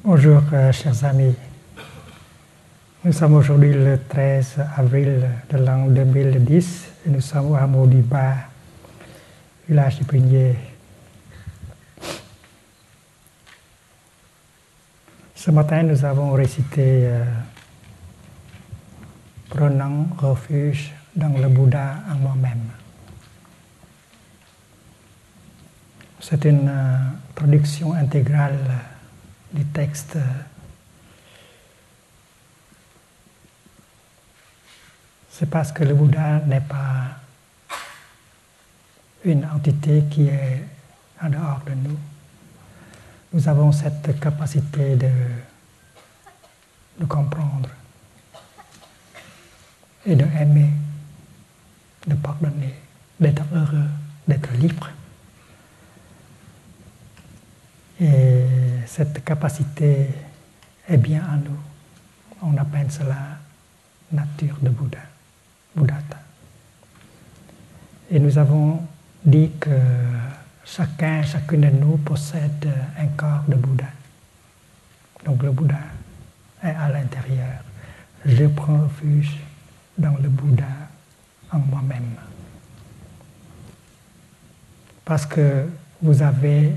Bonjour chers amis, nous sommes aujourd'hui le 13 avril de l'an 2010 et nous sommes au hameau du Bas, village du Prunier. Ce matin nous avons récité prenant refuge dans le Bouddha en moi-même. C'est une traduction intégrale du texte. C'est parce que le Bouddha n'est pas une entité qui est en dehors de nous. Nous avons cette capacité de comprendre et de aimer, de pardonner, d'être heureux, d'être libre. Et cette capacité est bien en nous. On appelle cela nature de Bouddha, Buddhata. Et nous avons dit que chacune de nous possède un corps de Bouddha. Donc le Bouddha est à l'intérieur. Je prends refuge dans le Bouddha en moi-même. Parce que vous avez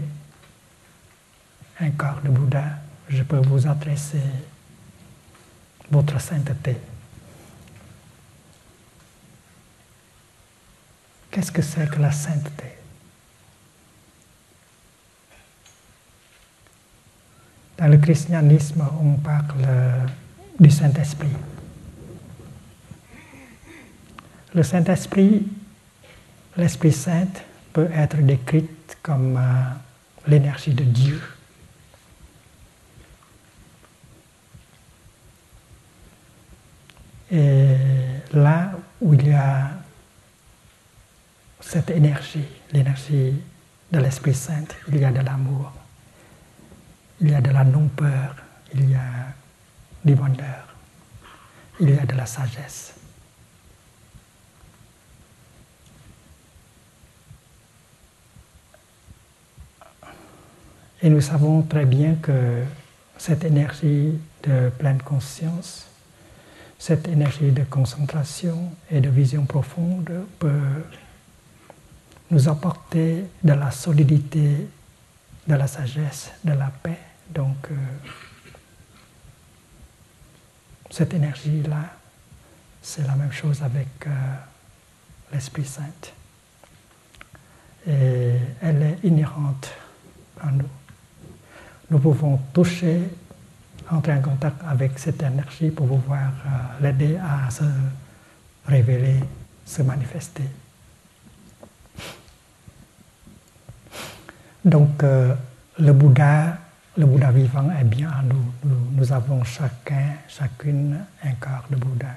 un corps de Bouddha, je peux vous adresser votre sainteté. Qu'est-ce que c'est que la sainteté? Dans le christianisme, on parle du Saint-Esprit. Le Saint-Esprit, l'Esprit Saint, peut être décrit comme l'énergie de Dieu. Et là où il y a cette énergie, l'énergie de l'Esprit Saint, il y a de l'amour, il y a de la non-peur, il y a du bonheur, il y a de la sagesse. Et nous savons très bien que cette énergie de pleine conscience, cette énergie de concentration et de vision profonde peut nous apporter de la solidité, de la sagesse, de la paix. Donc, cette énergie-là, c'est la même chose avec l'Esprit Saint. Et elle est inhérente en nous. Nous pouvons toucher, entrer en contact avec cette énergie pour pouvoir l'aider à se révéler, se manifester. Donc, le Bouddha vivant est bien en nous. Nous avons chacune un corps de Bouddha.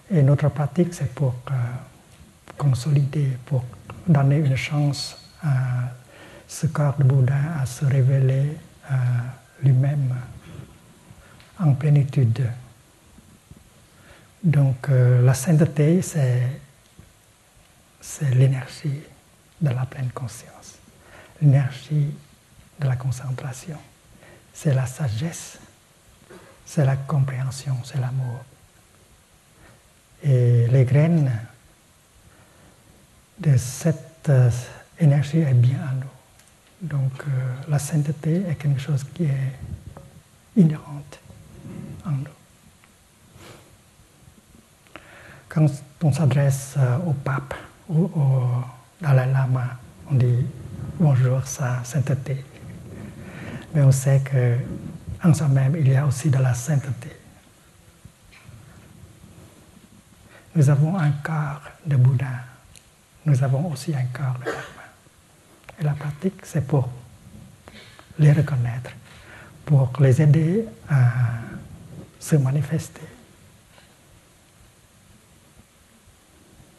Et notre pratique, c'est pour consolider, pour donner une chance à ce corps de Bouddha à se révéler lui-même en plénitude. Donc la sainteté, c'est l'énergie de la pleine conscience, l'énergie de la concentration, c'est la sagesse, c'est la compréhension, c'est l'amour. Et les graines de cette énergie est bien en nous. Donc la sainteté est quelque chose qui est inhérente en nous. Quand on s'adresse au pape au Dalai Lama, on dit bonjour sa sainteté. Mais on sait qu'en soi-même, il y a aussi de la sainteté. Nous avons un corps de Bouddha, nous avons aussi un corps de Dharma. Et la pratique, c'est pour les reconnaître, pour les aider à se manifester.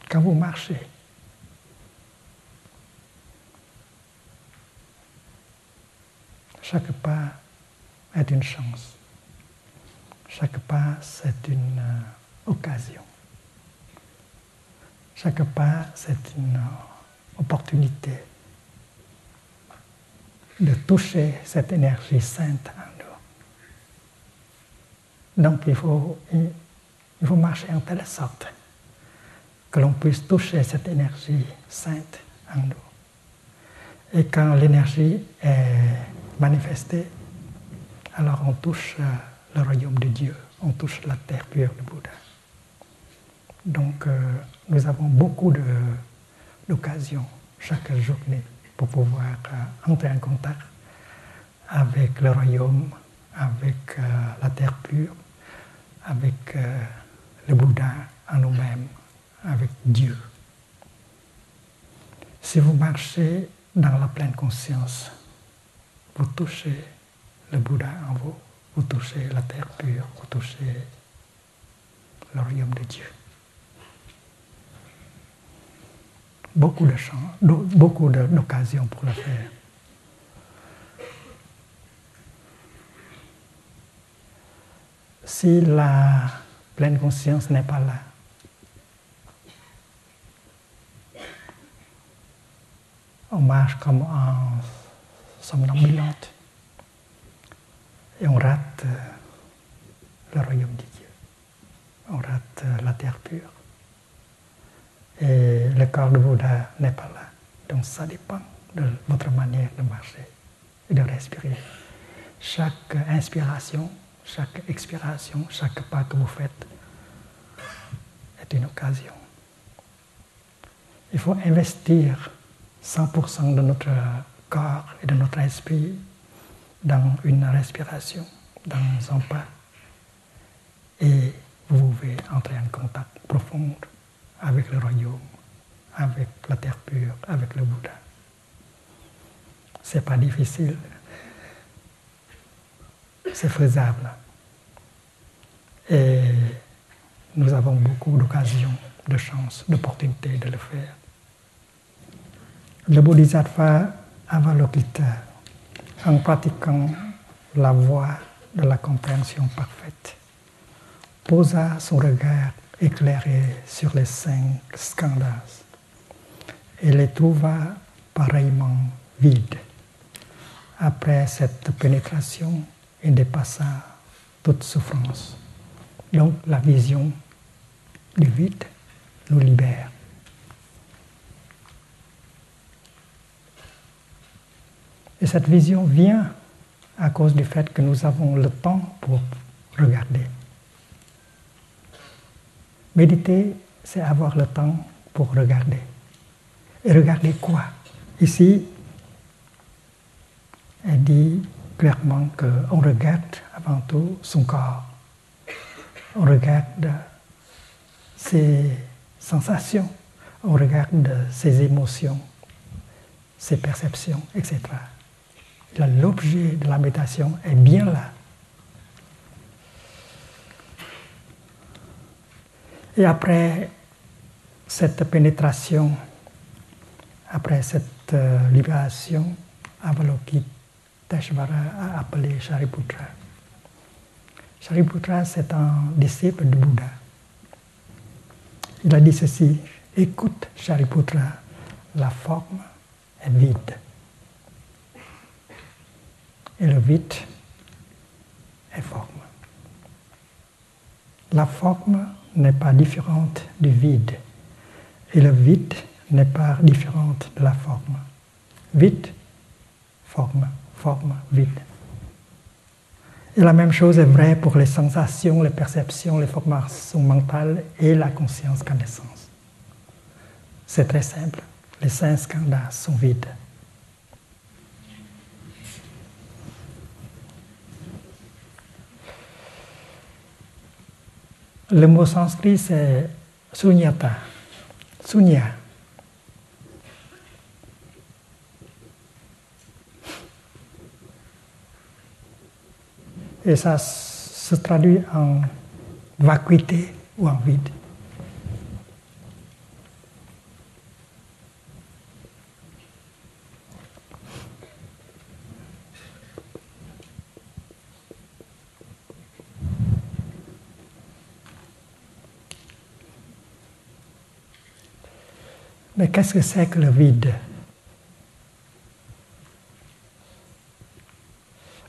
Quand vous marchez, chaque pas est une chance. Chaque pas, c'est une occasion. Chaque pas, c'est une opportunité de toucher cette énergie sainte en nous. Donc il faut marcher en telle sorte que l'on puisse toucher cette énergie sainte en nous. Et quand l'énergie est manifestée, alors on touche le royaume de Dieu, on touche la terre pure du Bouddha. Donc nous avons beaucoup d'occasions chaque journée pour pouvoir entrer en contact avec le royaume, avec la terre pure, avec le Bouddha en nous-mêmes, avec Dieu. Si vous marchez dans la pleine conscience, vous touchez le Bouddha en vous, vous touchez la terre pure, vous touchez le royaume de Dieu. Beaucoup d'occasions pour le faire. Si la pleine conscience n'est pas là, on marche comme en somnambulante et on rate le royaume de Dieu. On rate la terre pure. Et le corps de Bouddha n'est pas là. Donc ça dépend de votre manière de marcher et de respirer. Chaque inspiration, chaque expiration, chaque pas que vous faites est une occasion. Il faut investir 100% de notre corps et de notre esprit dans une respiration, dans un pas. Et vous pouvez entrer en contact profond avec le royaume, avec la terre pure, avec le Bouddha. C'est pas difficile, c'est faisable. Et nous avons beaucoup d'occasions, de chances, d'opportunités de le faire. Le Bodhisattva Avalokita, en pratiquant la voie de la compréhension parfaite, posa son regard éclairé sur les 5 skandhas et les trouva pareillement vides. Après cette pénétration, il dépassa toute souffrance. Donc la vision du vide nous libère. Et cette vision vient à cause du fait que nous avons le temps pour regarder. Méditer, c'est avoir le temps pour regarder. Et regarder quoi? Ici, elle dit clairement qu'on regarde avant tout son corps. On regarde ses sensations, on regarde ses émotions, ses perceptions, etc. L'objet de la méditation est bien là. Et après cette pénétration, après cette libération, Avalokiteshvara a appelé Shariputra. Shariputra, c'est un disciple du Bouddha. Il a dit ceci: écoute, Shariputra, la forme est vide. Et le vide est forme. La forme n'est pas différente du vide. Et le vide n'est pas différente de la forme. Vide, forme, forme, vide. Et la même chose est vraie pour les sensations, les perceptions, les formations mentales et la conscience-connaissance. C'est très simple. Les 5 skandhas sont vides. Le mot sanskrit, c'est sunyata, sunya. Et ça se traduit en vacuité ou en vide. Mais qu'est-ce que c'est que le vide?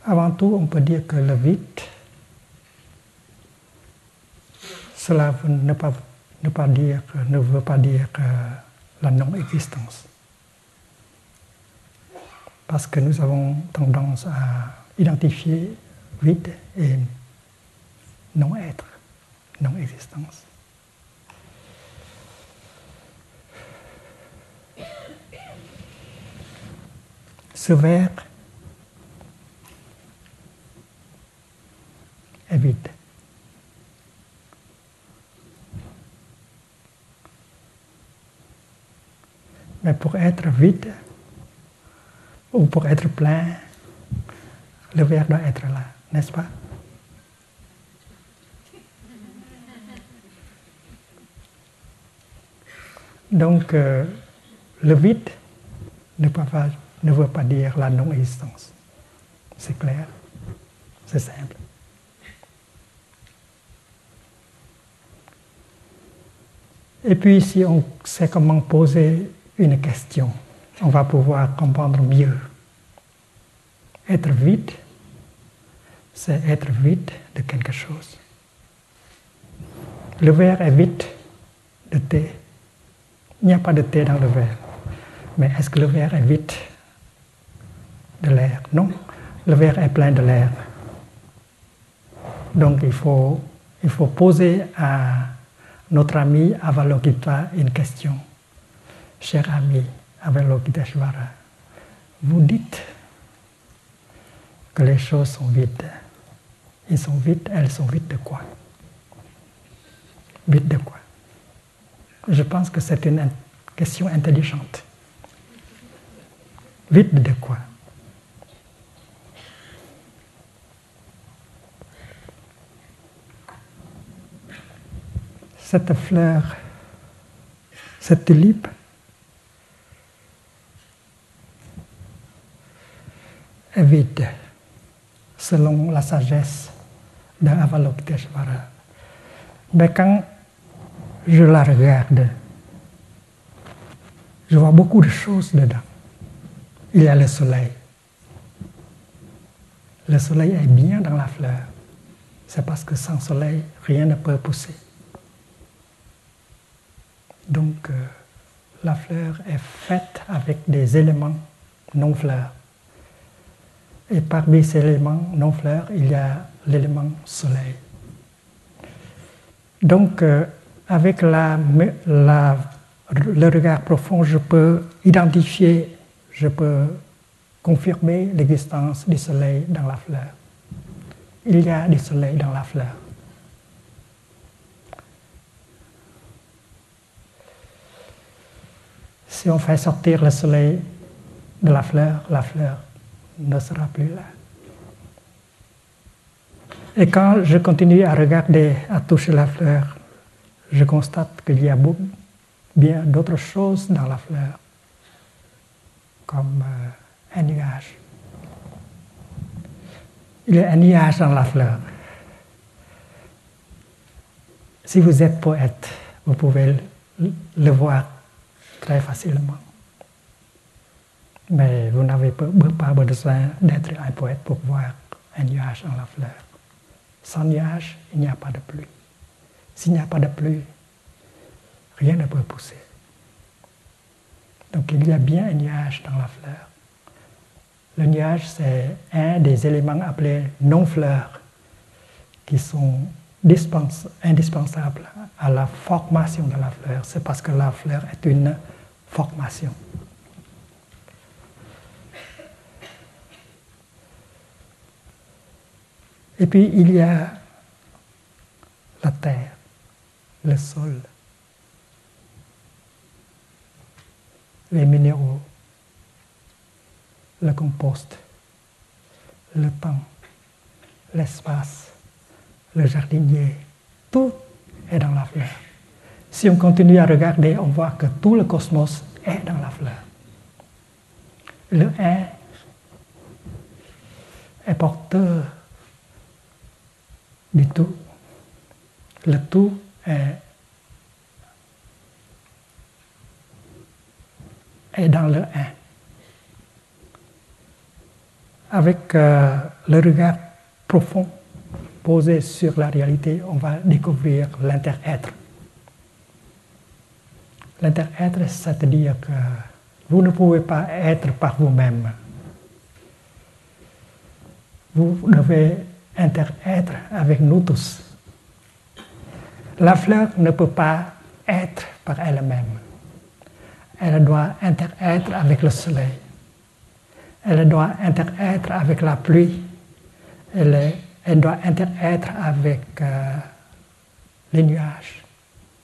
Avant tout, on peut dire que le vide, cela ne veut pas dire la non-existence. Parce que nous avons tendance à identifier vide et non-être, non-existence. Ce verre est vide. Mais pour être vide ou pour être plein, le verre doit être là, n'est-ce pas? Donc, le vide ne veut pas dire la non-existence. C'est clair, c'est simple. Et puis, si on sait comment poser une question, on va pouvoir comprendre mieux. Être vide, c'est être vide de quelque chose. Le verre est vide de thé. Il n'y a pas de thé dans le verre. Mais est-ce que le verre est vide de l'air? Non, le verre est plein de l'air. Donc il faut poser à notre ami Avalokita une question. Cher ami Avalokiteshvara, vous dites que les choses sont vides. Elles sont vides de quoi? Vides de quoi? Je pense que c'est une question intelligente. Vide de quoi? Cette fleur, cette tulipe, est vide, selon la sagesse d'Avalokiteshvara. Mais quand je la regarde, je vois beaucoup de choses dedans. Il y a le soleil. Le soleil est bien dans la fleur. C'est parce que sans soleil, rien ne peut pousser. Donc, la fleur est faite avec des éléments non-fleurs. Et parmi ces éléments non-fleurs, il y a l'élément soleil. Donc, avec le regard profond, je peux identifier, je peux confirmer l'existence du soleil dans la fleur. Il y a du soleil dans la fleur. Si on fait sortir le soleil de la fleur ne sera plus là. Et quand je continue à regarder, à toucher la fleur, je constate qu'il y a bien d'autres choses dans la fleur, comme un nuage. Il y a un nuage dans la fleur. Si vous êtes poète, vous pouvez le voir très facilement. Mais vous n'avez pas besoin d'être un poète pour voir un nuage dans la fleur. Sans nuage, il n'y a pas de pluie. S'il n'y a pas de pluie, rien ne peut pousser. Donc il y a bien un nuage dans la fleur. Le nuage, c'est un des éléments appelés non-fleurs qui sont indispensables à la formation de la fleur. C'est parce que la fleur est une formation. Et puis il y a la terre, le sol, les minéraux, le compost, le temps, l'espace, le jardinier, tout est dans la fleur. Si on continue à regarder, on voit que tout le cosmos est dans la fleur. Le un est porteur du tout. Le tout est dans le un. Avec le regard profond posé sur la réalité, on va découvrir l'inter-être. L'inter-être, c'est-à-dire que vous ne pouvez pas être par vous-même. Vous devez inter-être avec nous tous. La fleur ne peut pas être par elle-même. Elle doit inter-être avec le soleil. Elle doit inter-être avec la pluie. Elle doit inter-être avec les nuages,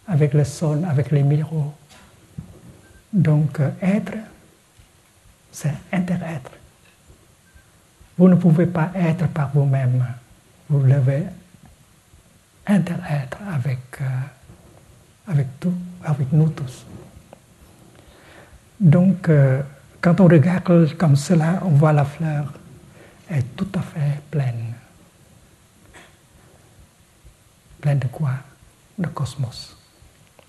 avec le sol, avec les minéraux. Donc, être, c'est inter-être. Vous ne pouvez pas être par vous-même. Vous devez inter-être avec tout, avec nous tous. Donc, quand on regarde comme cela, on voit la fleur est tout à fait pleine. Pleine de quoi? De cosmos.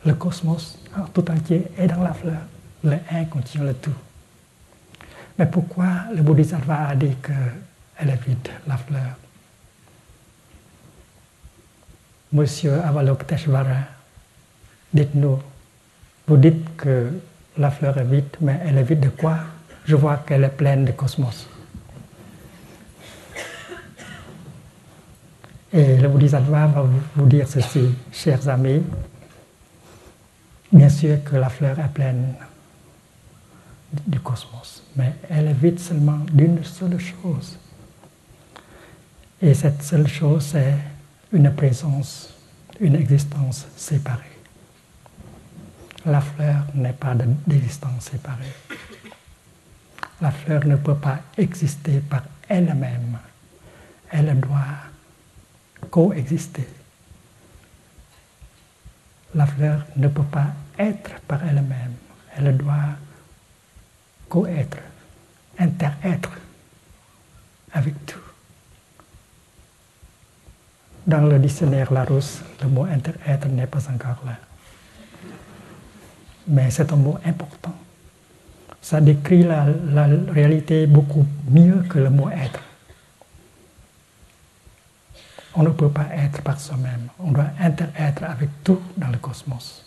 Le cosmos tout entier est dans la fleur. Le un contient le tout. Mais pourquoi le Bodhisattva a dit qu'elle est vide, la fleur? Monsieur Avalokiteshvara, dites-nous, vous dites que la fleur est vide, mais elle est vide de quoi? Je vois qu'elle est pleine de cosmos. Et le Bodhisattva va vous dire ceci, chers amis, bien sûr que la fleur est pleine du cosmos, mais elle est vide seulement d'une seule chose. Et cette seule chose, c'est une présence, une existence séparée. La fleur n'est pas d'existence séparée. La fleur ne peut pas exister par elle-même. Elle doit coexister. La fleur ne peut pas être par elle-même. Elle doit co-être, inter-être avec tout. Dans le dictionnaire Larousse, le mot inter-être n'est pas encore là. Mais c'est un mot important. Ça décrit la réalité beaucoup mieux que le mot être. On ne peut pas être par soi-même. On doit inter-être avec tout dans le cosmos.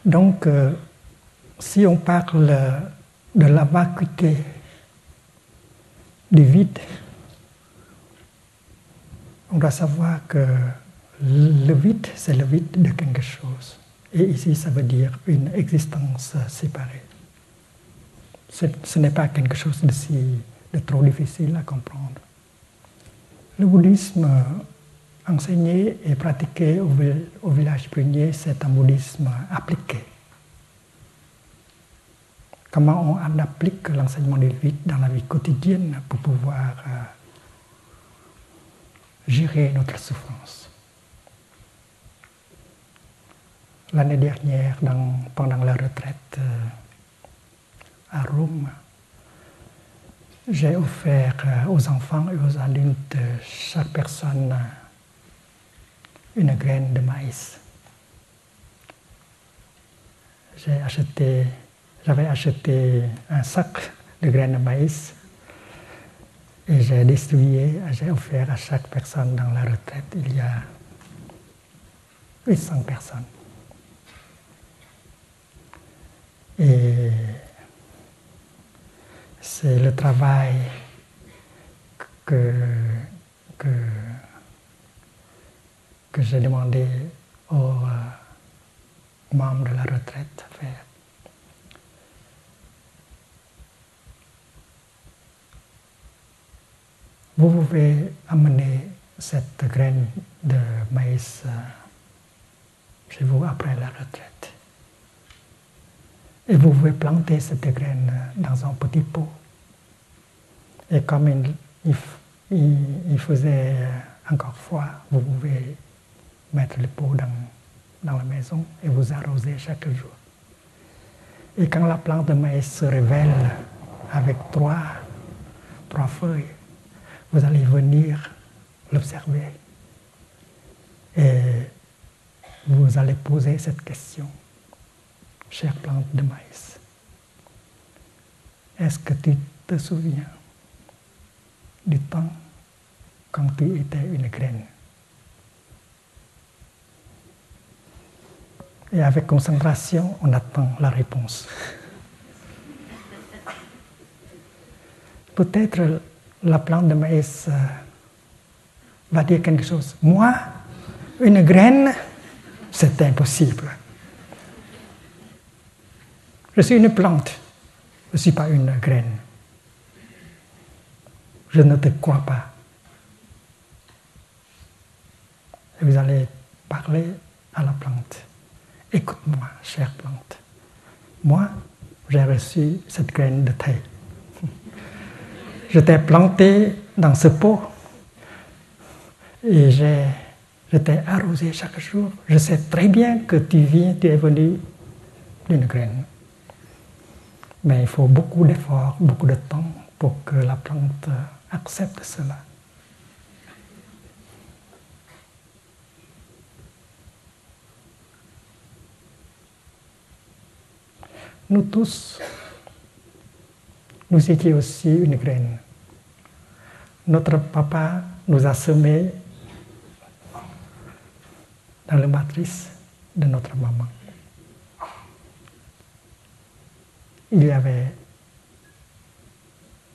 Donc, si on parle de la vacuité du vide, on doit savoir que le vide, c'est le vide de quelque chose. Et ici, ça veut dire une existence séparée. Ce n'est pas quelque chose de trop difficile à comprendre. Le bouddhisme enseigné et pratiqué au village prunier, c'est un bouddhisme appliqué. Comment on applique l'enseignement du vide dans la vie quotidienne pour pouvoir gérer notre souffrance. L'année dernière, pendant la retraite à Rome, j'ai offert aux enfants et aux adultes, chaque personne, une graine de maïs. J'avais acheté un sac de graines de maïs et j'ai offert à chaque personne dans la retraite. Il y a 800 personnes. Et c'est le travail que que j'ai demandé aux membres de la retraite à faire. Vous pouvez amener cette graine de maïs chez vous après la retraite. Et vous pouvez planter cette graine dans un petit pot. Et comme il faisait encore froid, vous pouvez mettre le pot dans la maison et vous arroser chaque jour. Et quand la plante de maïs se révèle avec trois feuilles, vous allez venir l'observer et vous allez poser cette question. Chère plante de maïs, est-ce que tu te souviens du temps quand tu étais une graine? Et avec concentration, on attend la réponse. Peut-être la plante de maïs va dire quelque chose. Moi, une graine, c'est impossible. Je suis une plante, je ne suis pas une graine. Je ne te crois pas. Et vous allez parler à la plante. Écoute-moi, chère plante. Moi, j'ai reçu cette graine de thé. Je t'ai planté dans ce pot et je t'ai arrosé chaque jour. Je sais très bien que tu es venu d'une graine. Mais il faut beaucoup d'efforts, beaucoup de temps pour que la plante accepte cela. Nous tous, nous étions aussi une graine. Notre papa nous a semés dans la matrice de notre maman. Il y avait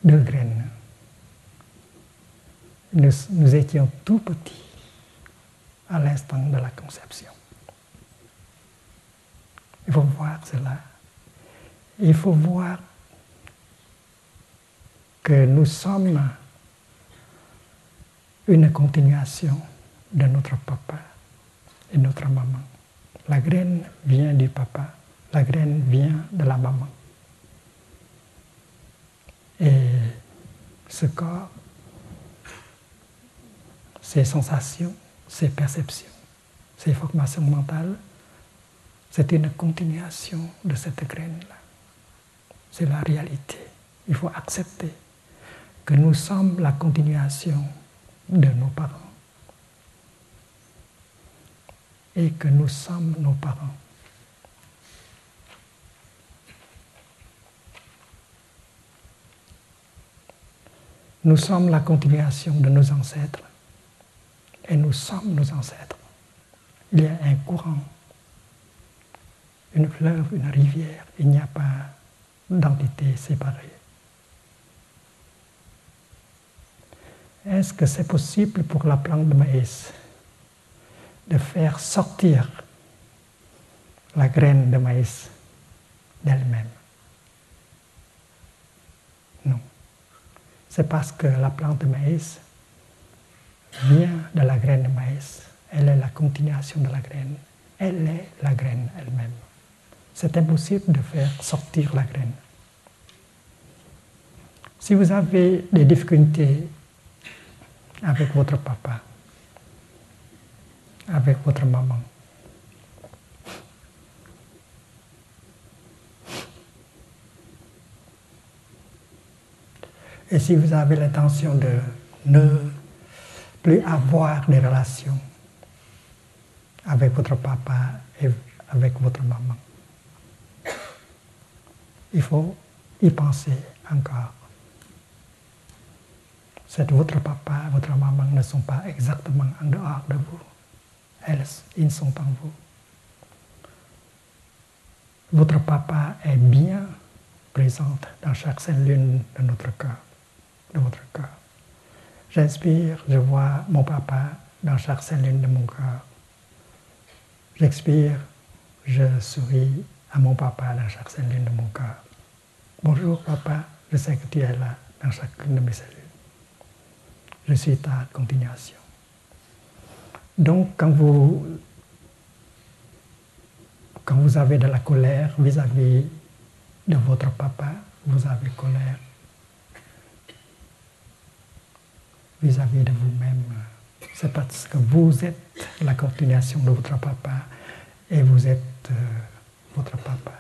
2 graines. Nous étions tout petits à l'instant de la conception. Il faut voir cela. Il faut voir que nous sommes une continuation de notre papa et notre maman. La graine vient du papa, la graine vient de la maman. Et ce corps, ces sensations, ces perceptions, ces formations mentales, c'est une continuation de cette graine-là. C'est la réalité. Il faut accepter que nous sommes la continuation de nos parents et que nous sommes nos parents. Nous sommes la continuation de nos ancêtres et nous sommes nos ancêtres. Il y a un courant, une fleuve, une rivière, il n'y a pas d'entité séparée. Est-ce que c'est possible pour la plante de maïs de faire sortir la graine de maïs d'elle-même? Non. C'est parce que la plante de maïs vient de la graine de maïs. Elle est la continuation de la graine. Elle est la graine elle-même. C'est impossible de faire sortir la graine. Si vous avez des difficultés avec votre papa, avec votre maman, et si vous avez l'intention de ne plus avoir des relations avec votre papa et avec votre maman, il faut y penser encore. Votre papa et votre maman ne sont pas exactement en dehors de vous. Ils sont en vous. Votre papa est bien présent dans chaque cellule de notre cœur, de votre cœur. J'inspire, je vois mon papa dans chaque cellule de mon cœur. j'expire, je souris à mon papa dans chaque cellule de mon corps. Bonjour papa, je sais que tu es là dans chacune de mes cellules. Je suis ta continuation. Donc quand vous avez de la colère vis-à-vis de votre papa, vous avez colère vis-à-vis de vous-même. C'est parce que vous êtes la continuation de votre papa et vous êtes votre papa.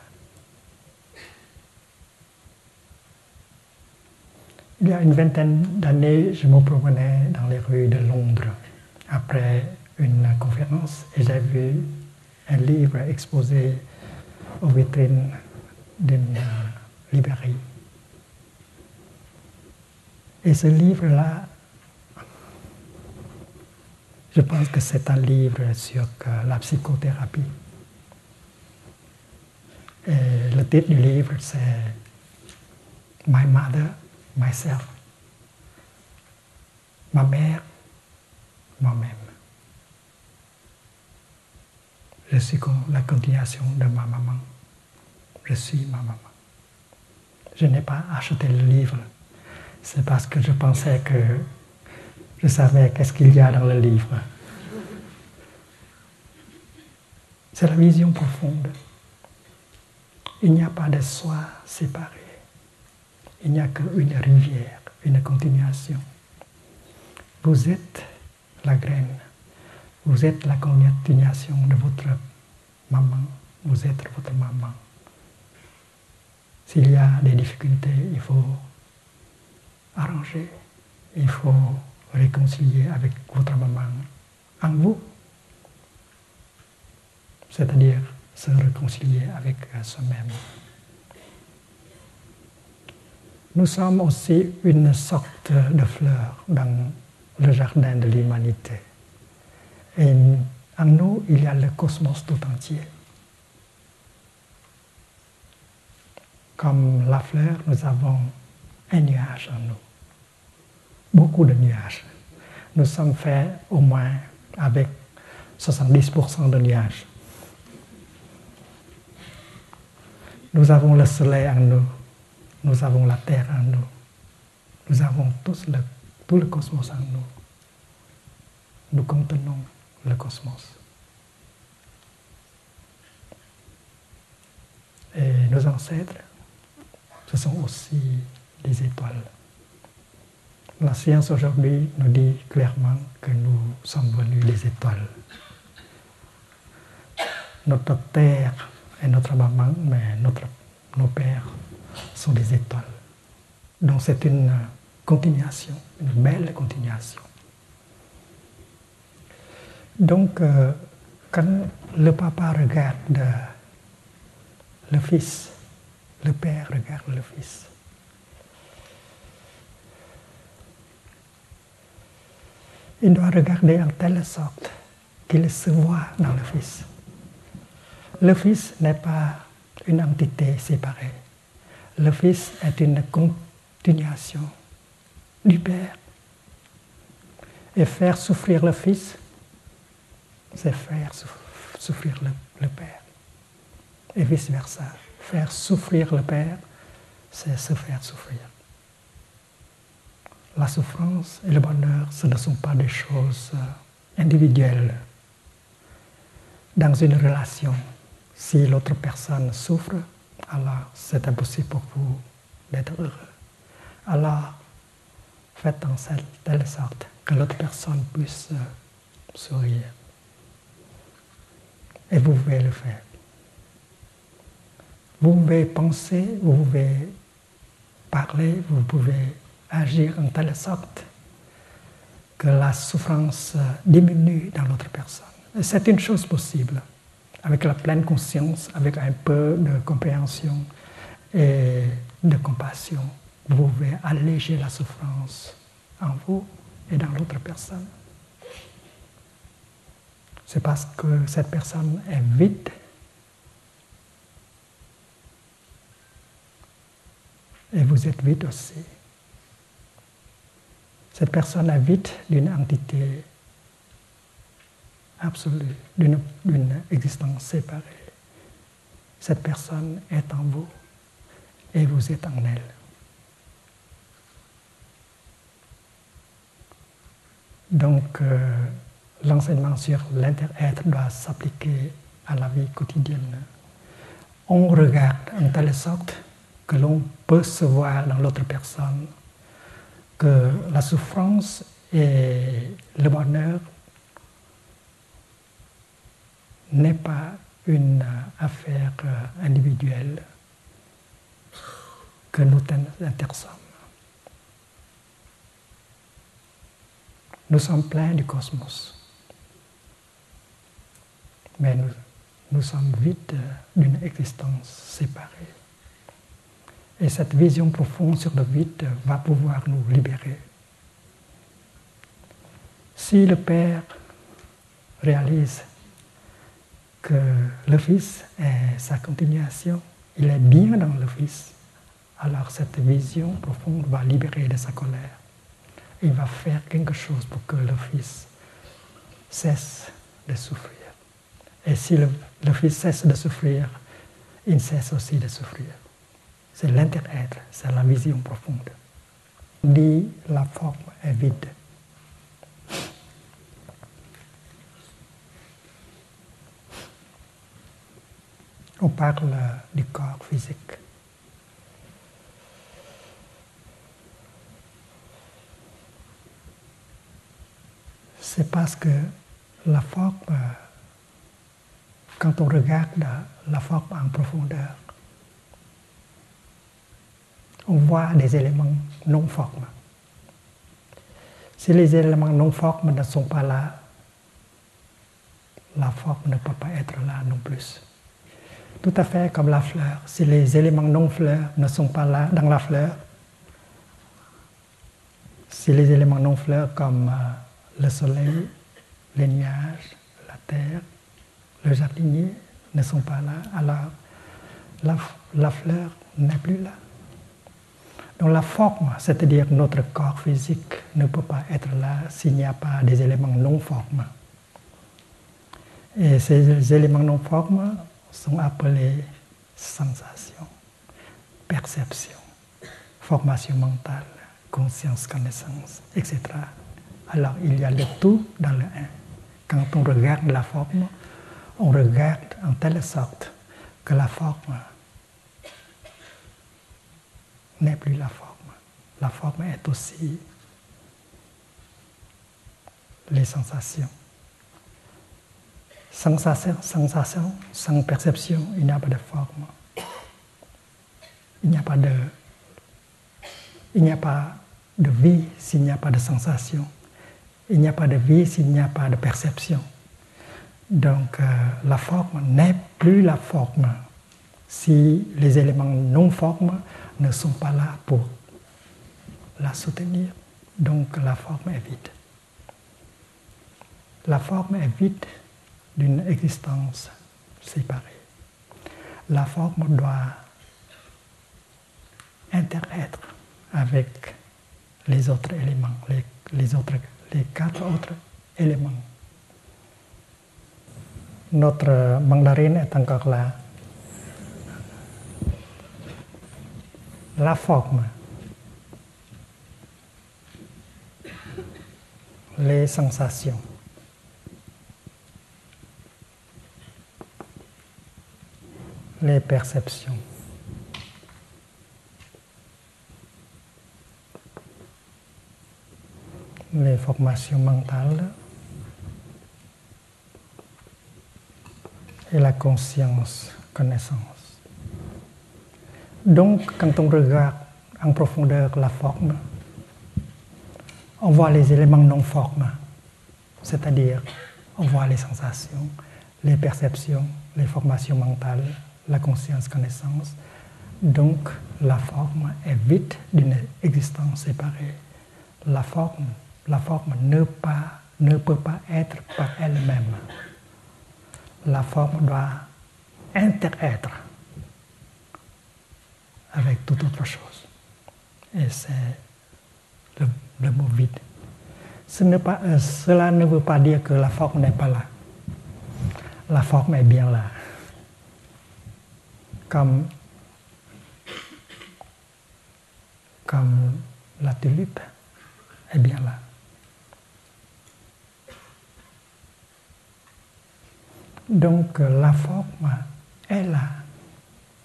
Il y a une vingtaine d'années, je me promenais dans les rues de Londres après une conférence et j'ai vu un livre exposé aux vitrines d'une librairie. Et ce livre-là, je pense que c'est un livre sur la psychothérapie. Et le titre du livre, c'est My Mother, Myself. Ma mère, moi-même. Je suis la continuation de ma maman. Je suis ma maman. Je n'ai pas acheté le livre. C'est parce que je pensais que je savais qu'est-ce qu'il y a dans le livre. C'est la vision profonde. Il n'y a pas de soi séparé. Il n'y a qu'une rivière, une continuation. Vous êtes la graine. Vous êtes la continuation de votre maman. Vous êtes votre maman. S'il y a des difficultés, il faut arranger. Il faut réconcilier avec votre maman en vous. C'est-à-dire se réconcilier avec soi-même. Nous sommes aussi une sorte de fleur dans le jardin de l'humanité. Et en nous, il y a le cosmos tout entier. Comme la fleur, nous avons un nuage en nous. Beaucoup de nuages. Nous sommes faits au moins avec 70% de nuages. Nous avons le soleil en nous. Nous avons la terre en nous. Nous avons tout le cosmos en nous. Nous contenons le cosmos. Et nos ancêtres, ce sont aussi des étoiles. La science aujourd'hui nous dit clairement que nous sommes venus des étoiles. Notre terre est notre maman, mais nos pères sont des étoiles. Donc c'est une continuation, une belle continuation. Donc quand le papa regarde le fils, le père regarde le fils. Il doit regarder en telle sorte qu'il se voit dans le fils. Le fils n'est pas une entité séparée. Le fils est une continuation du père. Et faire souffrir le fils, c'est faire souffrir le père. Et vice-versa. Faire souffrir le père, c'est se faire souffrir. La souffrance et le bonheur, ce ne sont pas des choses individuelles. Dans une relation, si l'autre personne souffre, alors c'est impossible pour vous d'être heureux. Alors, faites en telle sorte que l'autre personne puisse sourire. Et vous pouvez le faire. Vous pouvez penser, vous pouvez parler, vous pouvez agir en telle sorte que la souffrance diminue dans l'autre personne. Et c'est une chose possible, avec la pleine conscience, avec un peu de compréhension et de compassion. Vous pouvez alléger la souffrance en vous et dans l'autre personne. C'est parce que cette personne est vide. Et vous êtes vide aussi. Cette personne est vide d'une entité absolue d'une existence séparée. Cette personne est en vous et vous êtes en elle. Donc, l'enseignement sur l'inter-être doit s'appliquer à la vie quotidienne. On regarde en telle sorte que l'on peut se voir dans l'autre personne, que la souffrance et le bonheur n'est pas une affaire individuelle que nous intersommes. Nous sommes pleins du cosmos, mais nous sommes vides d'une existence séparée. Et cette vision profonde sur le vide va pouvoir nous libérer. Si le Père réalise que le Fils est sa continuation, il est bien dans le Fils, alors cette vision profonde va libérer de sa colère. Il va faire quelque chose pour que le Fils cesse de souffrir. Et si le Fils cesse de souffrir, il cesse aussi de souffrir. C'est l'inter-être, c'est la vision profonde. On dit la forme est vide. On parle du corps physique. C'est parce que la forme, quand on regarde la forme en profondeur, on voit des éléments non formes. Si les éléments non formes ne sont pas là, la forme ne peut pas être là non plus. Tout à fait comme la fleur. Si les éléments non fleurs ne sont pas là dans la fleur, si les éléments non fleurs comme le soleil, les nuages, la terre, le jardinier ne sont pas là, alors la fleur n'est plus là. Donc la forme, c'est-à-dire notre corps physique, ne peut pas être là s'il n'y a pas des éléments non formes. Et ces éléments non formes sont appelés sensations, perceptions, formation mentale, conscience, connaissance, etc. Alors il y a le tout dans le un. Quand on regarde la forme, on regarde en telle sorte que la forme n'est plus la forme. La forme est aussi les sensations. Sensation, sans perception, il n'y a pas de forme. Il n'y a pas de vie s'il n'y a pas de sensation. Il n'y a pas de vie s'il n'y a pas de perception. Donc la forme n'est plus la forme si les éléments non formes ne sont pas là pour la soutenir. Donc la forme est vide. La forme est vide d'une existence séparée. La forme doit interêtre avec les autres éléments, les 4 autres éléments. Notre mandarine est encore là. La forme, les sensations, les perceptions, les formations mentales et la conscience, connaissance. Donc, quand on regarde en profondeur la forme, on voit les éléments non formes, c'est-à-dire on voit les sensations, les perceptions, les formations mentales, la conscience, connaissance. Donc, la forme est vide d'une existence séparée. La forme ne peut pas être par elle-même. La forme doit interêtre avec toute autre chose. Et c'est le mot vide. Cela ne veut pas dire que la forme n'est pas là. la forme est bien là. Comme la tulipe est bien là. Donc la forme est là,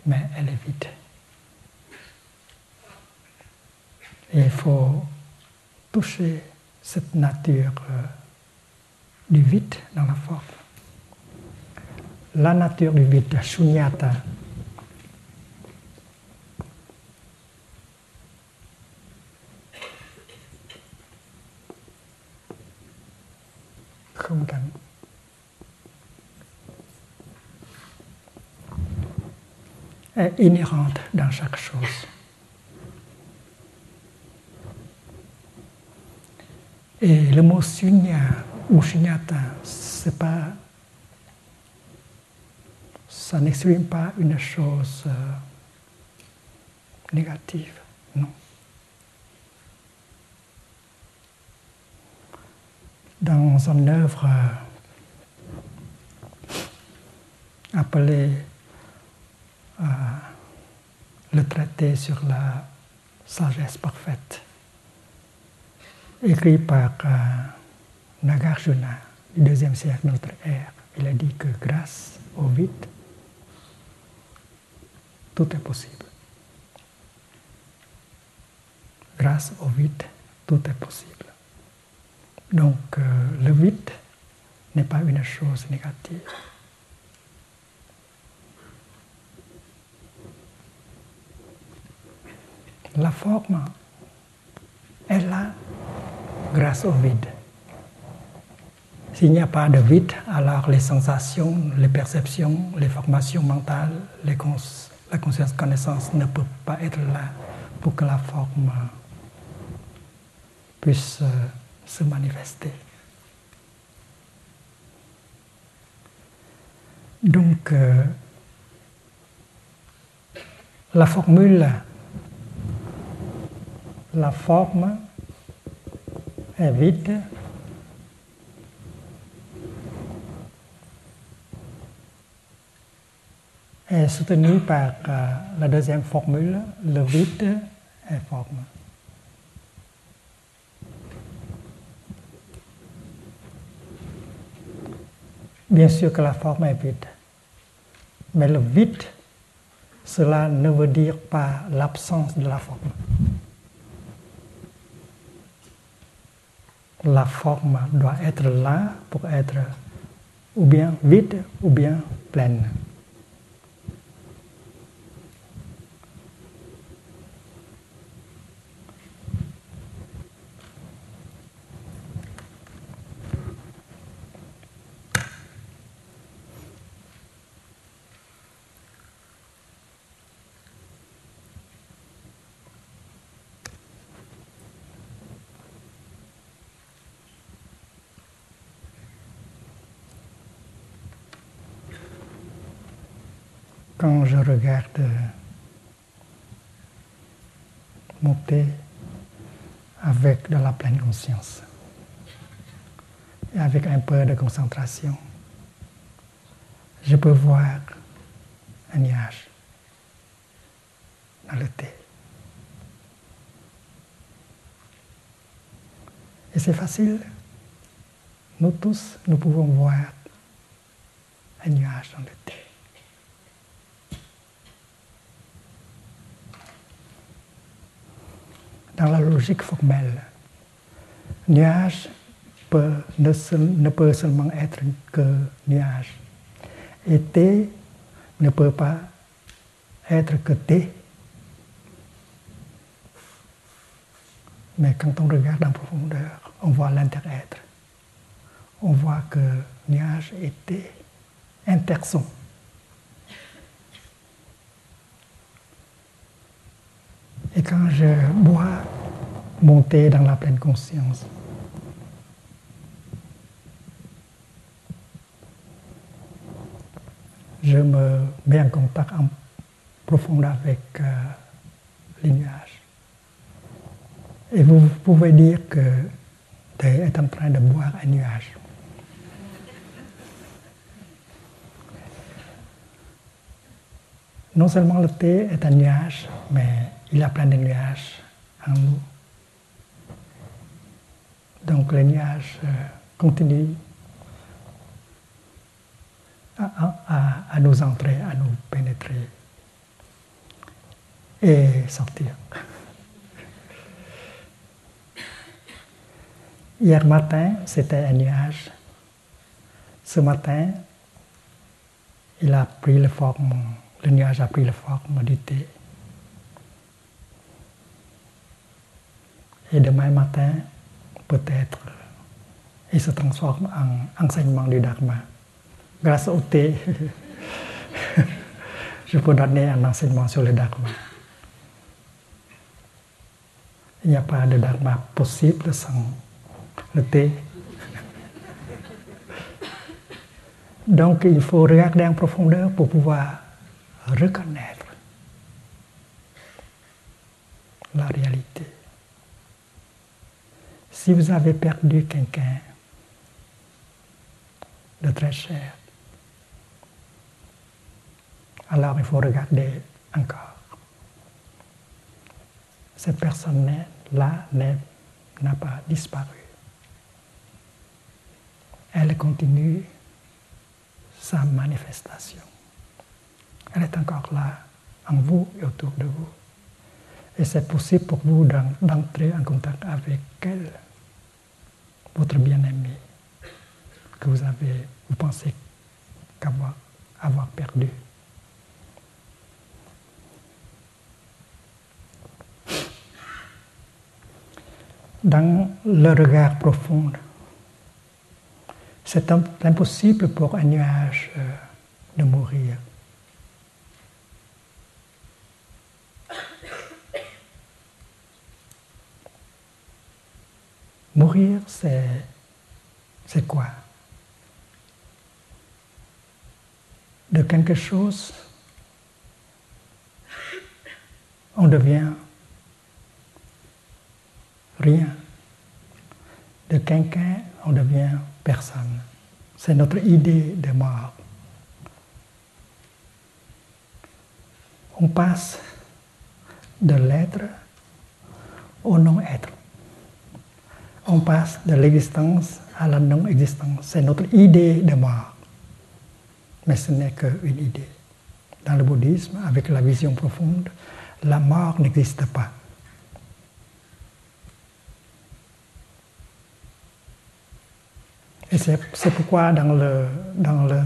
mais elle est vide. Et il faut toucher cette nature du vide dans la forme. La nature du vide, shunyata, không tánh, est inhérente dans chaque chose. Et le mot sunya ou shunyata, ça n'exprime pas une chose négative, non. Dans une œuvre appelée le traité sur la sagesse parfaite, écrit par Nagarjuna du 2e siècle de notre ère, il a dit que grâce au vide, tout est possible. Grâce au vide, tout est possible. Donc le vide n'est pas une chose négative. La forme est là grâce au vide. S'il n'y a pas de vide, alors les sensations, les perceptions, les formations mentales, la conscience-connaissance ne peuvent pas être là pour que la forme puisse se manifester. Donc, la formule, la forme est vide, est soutenue par la deuxième formule, le vide est forme. Bien sûr que la forme est vide, mais le vide, cela ne veut dire pas l'absence de la forme. La forme doit être là pour être ou bien vide ou bien pleine. Quand je regarde mon thé avec de la pleine conscience et avec un peu de concentration, je peux voir un nuage dans le thé. Et c'est facile. Nous tous, nous pouvons voir un nuage dans le thé. Dans la logique formelle, nuage ne peut seulement être que nuage. Et thé ne peut pas être que thé. Mais quand on regarde en profondeur, on voit l'inter-être. On voit que nuage et thé intersont. Et quand je bois mon thé dans la pleine conscience, je me mets en contact en profondeur avec les nuages. Et vous pouvez dire que thé est en train de boire un nuage. Non seulement le thé est un nuage, mais il y a plein de nuages en nous. Donc les nuages continuent à nous entrer, à nous pénétrer et sortir. Hier matin, c'était un nuage. Ce matin, le nuage a pris la forme du thé. Et demain matin, peut-être, il se transforme en enseignement du Dharma. Grâce au thé, je peux donner un enseignement sur le Dharma. Il n'y a pas de Dharma possible sans le thé. Donc il faut regarder en profondeur pour pouvoir reconnaître la réalité. Si vous avez perdu quelqu'un de très cher, alors il faut regarder encore. Cette personne-là n'a pas disparu. Elle continue sa manifestation. Elle est encore là, en vous et autour de vous. Et c'est possible pour vous d'entrer en contact avec elle, votre bien-aimé, que vous pensez avoir perdu. Dans le regard profond, c'est impossible pour un nuage de mourir. Mourir, c'est quoi? De quelque chose, on devient rien. De quelqu'un, on devient personne. C'est notre idée de mort. On passe de l'être au non-être. On passe de l'existence à la non-existence. C'est notre idée de mort. Mais ce n'est qu'une idée. Dans le bouddhisme, avec la vision profonde, la mort n'existe pas. Et c'est pourquoi dans le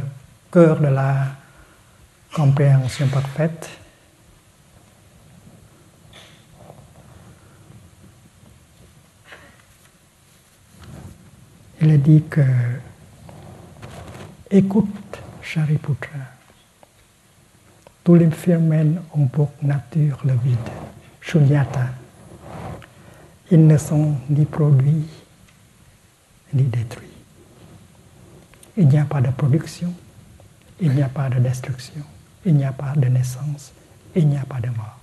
cœur de la compréhension parfaite, il est dit que écoute, Shariputra, tous les phénomènes ont pour nature le vide, shunyata. Ils ne sont ni produits ni détruits. Il n'y a pas de production, il n'y a pas de destruction, il n'y a pas de naissance, il n'y a pas de mort.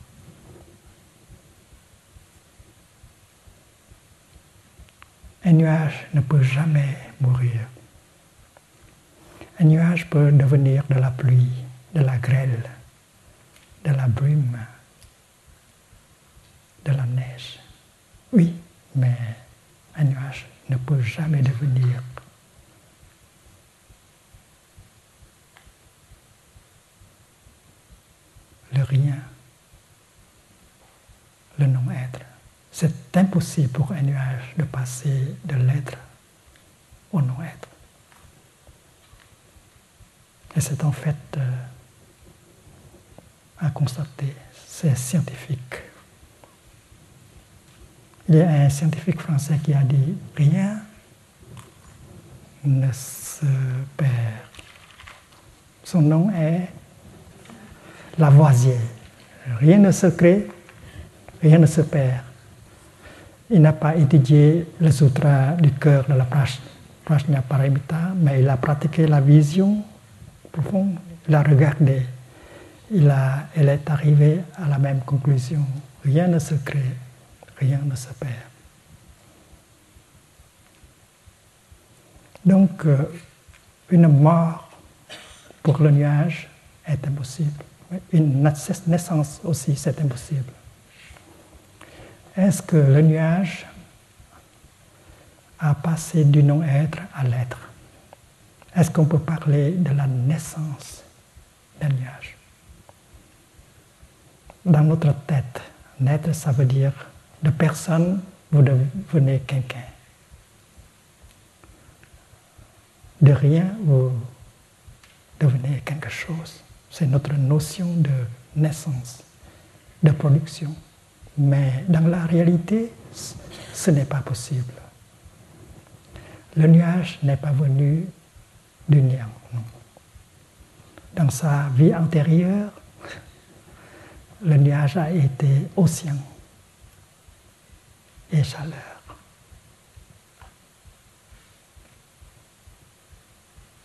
Un nuage ne peut jamais mourir. Un nuage peut devenir de la pluie, de la grêle, de la brume, de la neige. Oui, mais un nuage ne peut jamais devenir le rien, le non-être. C'est impossible pour un nuage de passer de l'être au non-être. Et c'est en fait à constater, c'est scientifique. Il y a un scientifique français qui a dit « Rien ne se perd ». Son nom est Lavoisier. Rien ne se crée, rien ne se perd. Il n'a pas étudié le sutra du cœur de la Prajnaparamita, mais il a pratiqué la vision profonde, il a regardé. Il est arrivé à la même conclusion. Rien ne se crée, rien ne se perd. Donc, une mort pour le nuage est impossible. Une naissance aussi, c'est impossible. Est-ce que le nuage a passé du non-être à l'être? Est-ce qu'on peut parler de la naissance d'un nuage? Dans notre tête, naître, ça veut dire de personne, vous devenez quelqu'un. De rien, vous devenez quelque chose. C'est notre notion de naissance, de production. Mais dans la réalité, ce n'est pas possible. Le nuage n'est pas venu du néant. Non. Dans sa vie antérieure, le nuage a été océan et chaleur.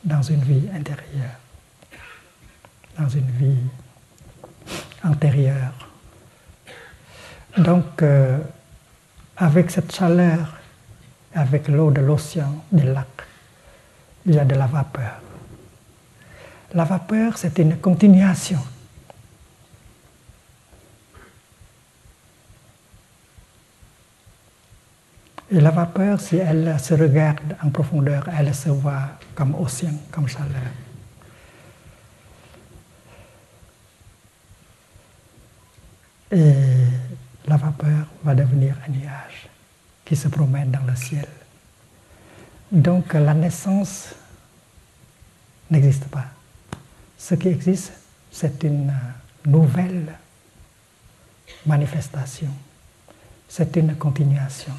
Dans une vie intérieure, dans une vie antérieure. Donc, avec cette chaleur, avec l'eau de l'océan, des lacs, il y a de la vapeur. La vapeur, c'est une continuation. Et la vapeur, si elle se regarde en profondeur, elle se voit comme océan, comme chaleur. Et la vapeur va devenir un nuage qui se promène dans le ciel. Donc la naissance n'existe pas. Ce qui existe, c'est une nouvelle manifestation. C'est une continuation.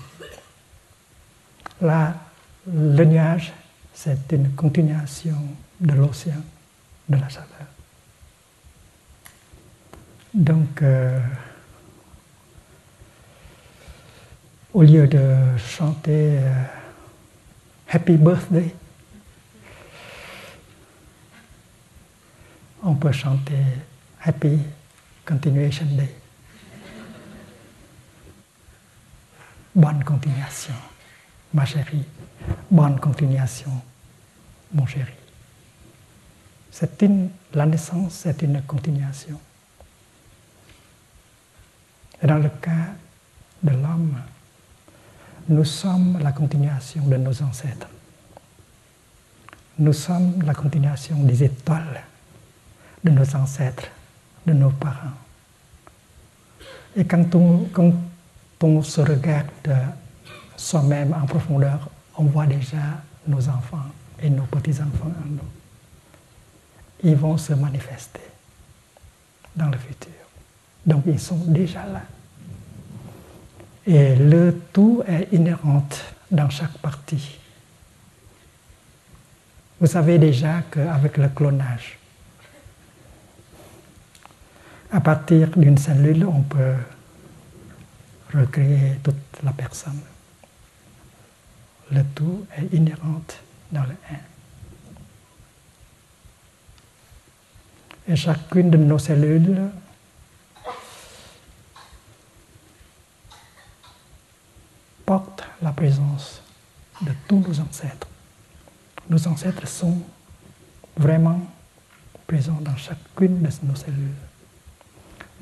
Là, le nuage, c'est une continuation de l'océan, de la chaleur. Donc, au lieu de chanter Happy Birthday, on peut chanter Happy Continuation Day. Bonne continuation, ma chérie. Bonne continuation, mon chéri. La naissance, c'est une continuation. Et dans le cas de l'homme, nous sommes la continuation de nos ancêtres. Nous sommes la continuation des étoiles de nos ancêtres, de nos parents. Et quand on se regarde soi-même en profondeur, on voit déjà nos enfants et nos petits-enfants en nous. Ils vont se manifester dans le futur. Donc ils sont déjà là. Et le tout est inhérent dans chaque partie. Vous savez déjà qu'avec le clonage, à partir d'une cellule, on peut recréer toute la personne. Le tout est inhérent dans le un. Et chacune de nos cellules porte la présence de tous nos ancêtres. Nos ancêtres sont vraiment présents dans chacune de nos cellules.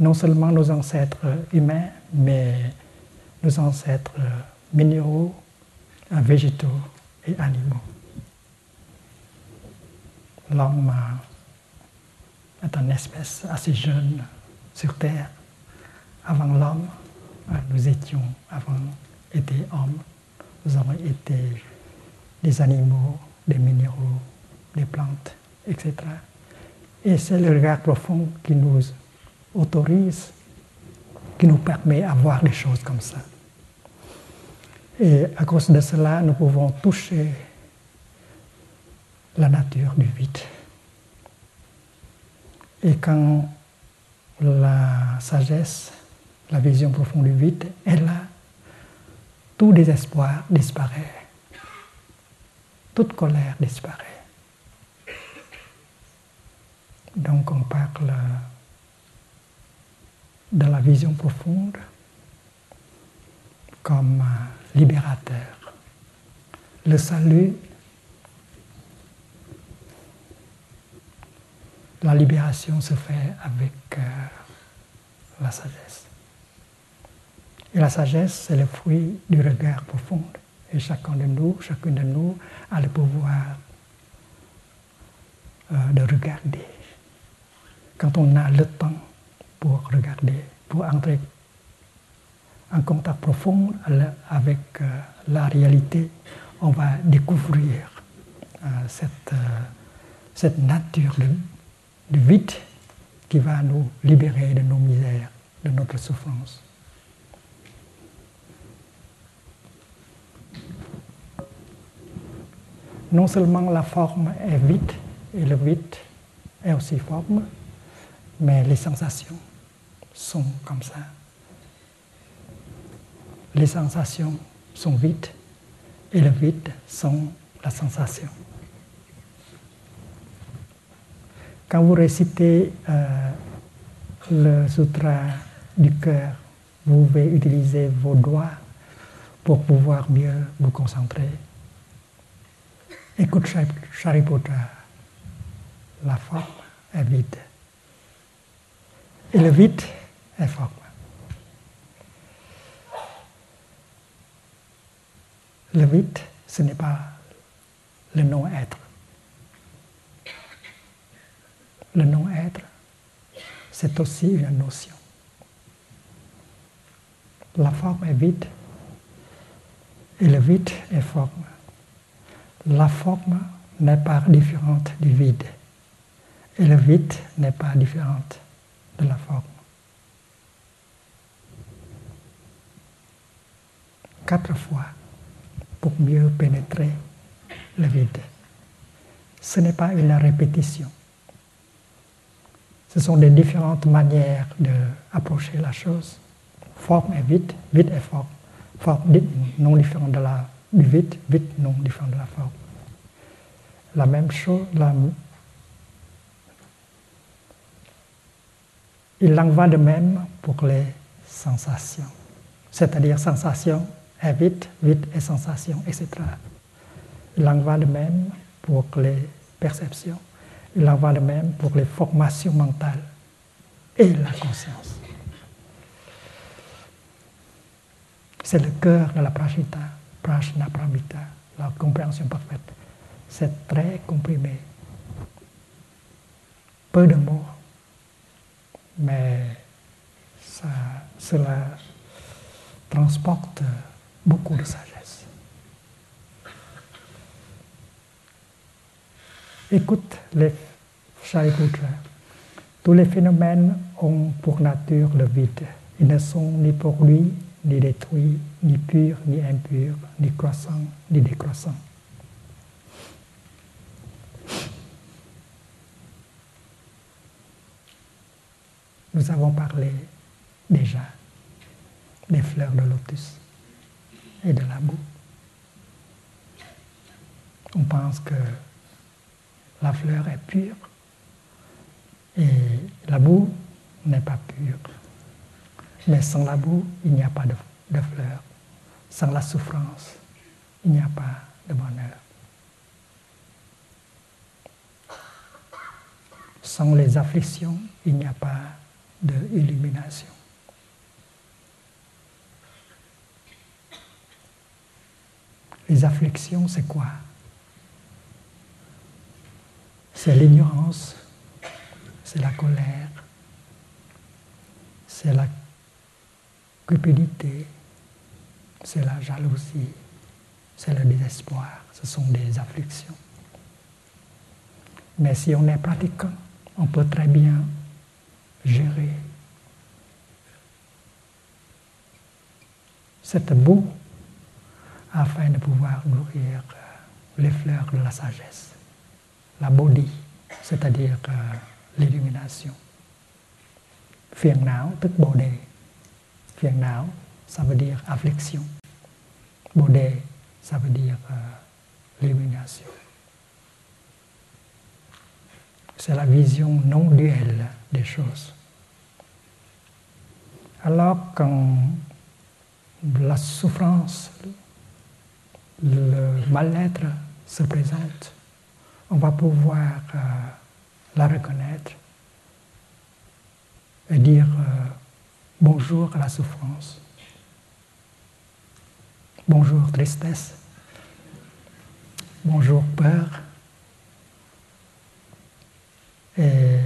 Non seulement nos ancêtres humains, mais nos ancêtres minéraux, végétaux et animaux. L'homme est une espèce assez jeune sur Terre. Avant l'homme, nous étions étaient hommes, nous avons été des animaux, des minéraux, des plantes, etc. Et c'est le regard profond qui nous autorise, qui nous permet de voir des choses comme ça. Et à cause de cela, nous pouvons toucher la nature du vide. Et quand la sagesse, la vision profonde du vide est là, tout désespoir disparaît. Toute colère disparaît. Donc on parle de la vision profonde comme libérateur. Le salut la libération se fait avec la sagesse. Et la sagesse, c'est le fruit du regard profond. Et chacune de nous a le pouvoir de regarder. Quand on a le temps pour regarder, pour entrer en contact profond avec la réalité, on va découvrir cette nature du vide qui va nous libérer de nos misères, de notre souffrance. Non seulement la forme est vide, et le vide est aussi forme, mais les sensations sont comme ça. Les sensations sont vides, et le vide sont la sensation. Quand vous récitez le sutra du cœur, vous pouvez utiliser vos doigts pour pouvoir mieux vous concentrer. Écoute Shariputra, la forme est vide. Et le vide est forme. Le vide, ce n'est pas le non-être. Le non-être, c'est aussi une notion. La forme est vide et le vide est forme. La forme n'est pas différente du vide et le vide n'est pas différente de la forme. 4 fois pour mieux pénétrer le vide. Ce n'est pas une répétition. Ce sont des différentes manières d'approcher la chose. Forme est vide, vide est forme. Forme non différente du vide, vide non différent de la forme. La même chose, il en va de même pour les sensations. C'est-à-dire sensation est vide, vide est sensation, etc. Il en va de même pour les perceptions. Il en va de même pour les formations mentales et la conscience. C'est le cœur de la prajita, prajnaparamita, la compréhension parfaite. C'est très comprimé. Peu de mots, mais cela transporte beaucoup de sagesse. Écoute les Shariputra. Tous les phénomènes ont pour nature le vide. Ils ne sont ni produits, ni détruits, ni purs, ni impurs, ni croissants, ni décroissants. Nous avons parlé déjà des fleurs de lotus et de la boue. On pense que la fleur est pure et la boue n'est pas pure. Mais sans la boue, il n'y a pas de fleur. Sans la souffrance, il n'y a pas de bonheur. Sans les afflictions, il n'y a pas d'illumination. Les afflictions, c'est quoi? C'est l'ignorance, c'est la colère, c'est la cupidité, c'est la jalousie, c'est le désespoir. Ce sont des afflictions. Mais si on est pratiquant, on peut très bien gérer cette boue afin de pouvoir nourrir les fleurs de la sagesse, la bodhi, c'est-à-dire l'illumination. Phiền não tức bồ đề. Phiền não, ça veut dire affliction. Bồ đề, ça veut dire l'illumination. C'est la vision non duelle des choses. Alors quand la souffrance, le mal-être se présente, on va pouvoir la reconnaître et dire bonjour à la souffrance, bonjour tristesse, bonjour peur, et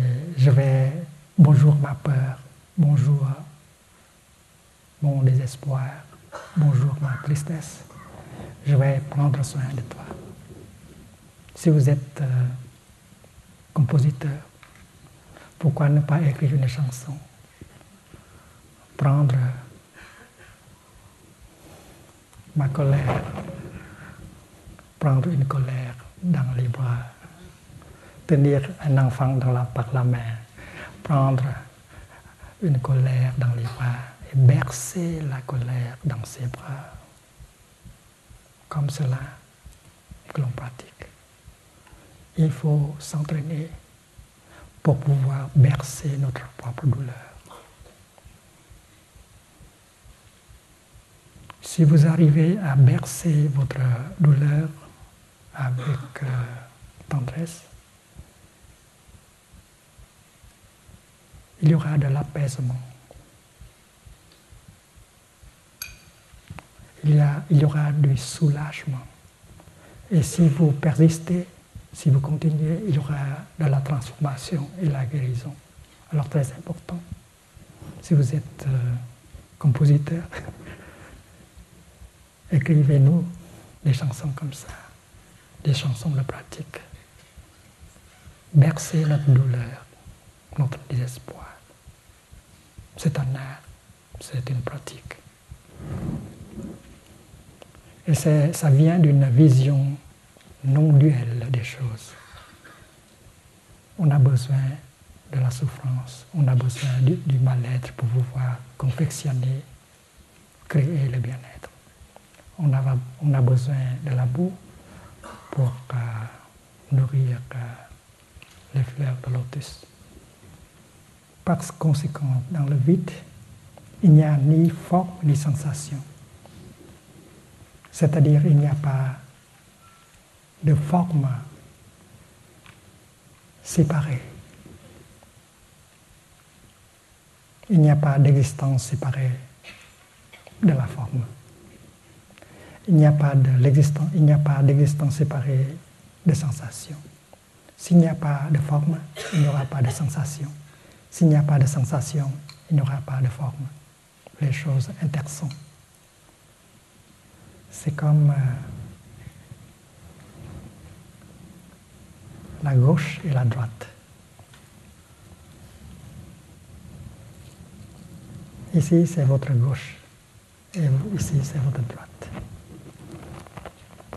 bonjour ma peur, bonjour mon désespoir, bonjour ma tristesse, je vais prendre soin de toi. Si vous êtes compositeur, pourquoi ne pas écrire une chanson? Prendre ma colère, prendre une colère dans les bras, tenir un enfant par la main, prendre une colère dans les bras et bercer la colère dans ses bras. Comme cela que l'on pratique. Il faut s'entraîner pour pouvoir bercer notre propre douleur. Si vous arrivez à bercer votre douleur avec tendresse, il y aura de l'apaisement. Il y aura du soulagement. Et si vous persistez, si vous continuez, il y aura de la transformation et la guérison. Alors très important, si vous êtes compositeur, écrivez-nous des chansons comme ça, des chansons de pratique. Bercez notre douleur, notre désespoir. C'est un art, c'est une pratique. Et ça vient d'une vision non duelle des choses. On a besoin de la souffrance, on a besoin du mal-être pour pouvoir confectionner, créer le bien-être. On a besoin de la boue pour nourrir les fleurs de lotus. Par conséquent, dans le vide, il n'y a ni forme ni sensation. C'est-à-dire il n'y a pas de forme séparée. Il n'y a pas d'existence séparée de la forme. Il n'y a pas d'existence séparée de sensation. S'il n'y a pas de forme, il n'y aura pas de sensation. S'il n'y a pas de sensation, il n'y aura pas de forme. Les choses intersont. C'est comme la gauche et la droite. Ici, c'est votre gauche et ici, c'est votre droite.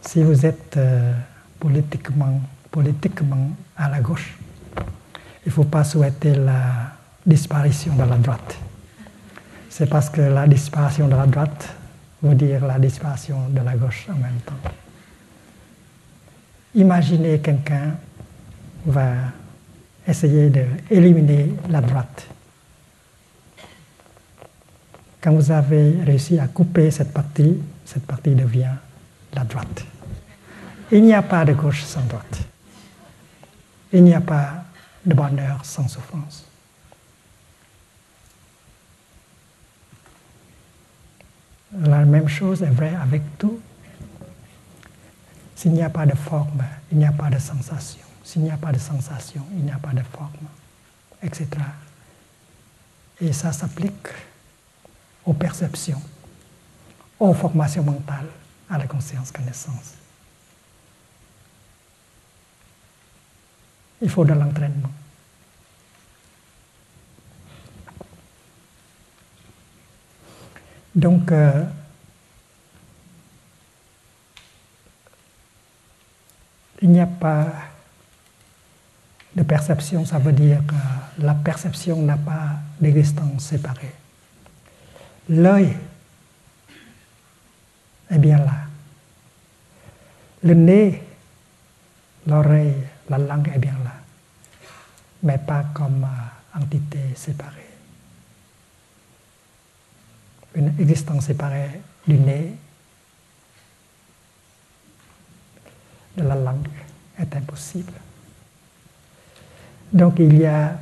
Si vous êtes politiquement à la gauche, il ne faut pas souhaiter la disparition de la droite. C'est parce que la disparition de la droite veut dire la disparition de la gauche en même temps. Imaginez quelqu'un va essayer d'éliminer la droite. Quand vous avez réussi à couper cette partie devient la droite. Il n'y a pas de gauche sans droite. Il n'y a pas de bonheur sans souffrance. La même chose est vraie avec tout. S'il n'y a pas de forme, il n'y a pas de sensation. S'il n'y a pas de sensation, il n'y a pas de forme, etc. Et ça s'applique aux perceptions, aux formations mentales, à la conscience-connaissance. Il faut de l'entraînement. Donc, il n'y a pas de perception, ça veut dire que la perception n'a pas d'existence séparée. L'œil est bien là. Le nez, l'oreille, la langue est bien là, mais pas comme entité séparée. Une existence séparée du nez, de la langue, est impossible. Donc il y a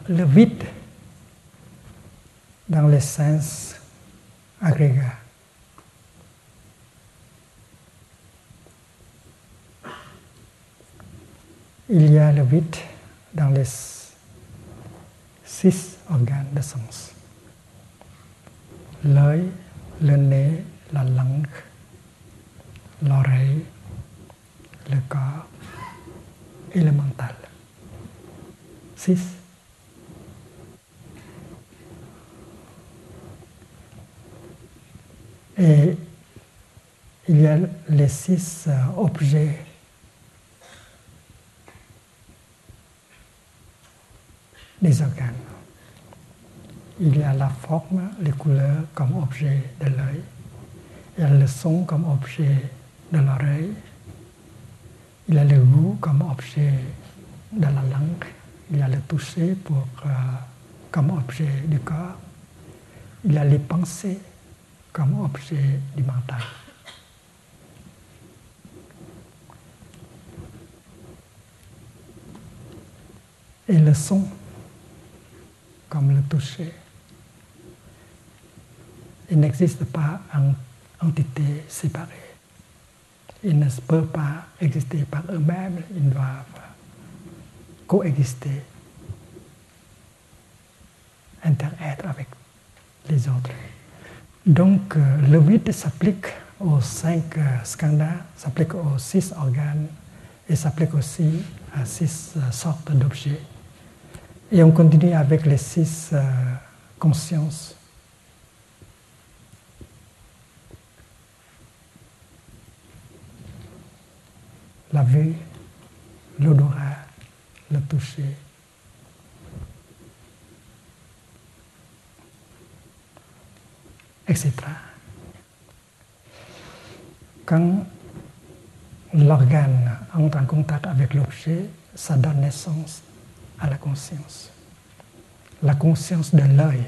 le vide dans les sens agrégats. Il y a le vide dans les 6 organes de sens. L'œil, le nez, la langue, l'oreille, le corps et le mental. 6. Et il y a les 6 objets des organes. Il y a la forme, les couleurs comme objet de l'œil. Il y a le son comme objet de l'oreille. Il y a le goût comme objet de la langue. Il y a le toucher comme objet du corps. Il y a les pensées comme objet du mental. Et le son comme le toucher. Il n'existe pas en entité séparée. Ils ne peuvent pas exister par eux-mêmes, ils doivent coexister, interêtre avec les autres. Donc le vide s'applique aux 5 skandhas, s'applique aux 6 organes et s'applique aussi à 6 sortes d'objets. Et on continue avec les 6 consciences. La vue, l'odorat, le toucher. Etc. Quand l'organe entre en contact avec l'objet, ça donne naissance à la conscience. La conscience de l'œil.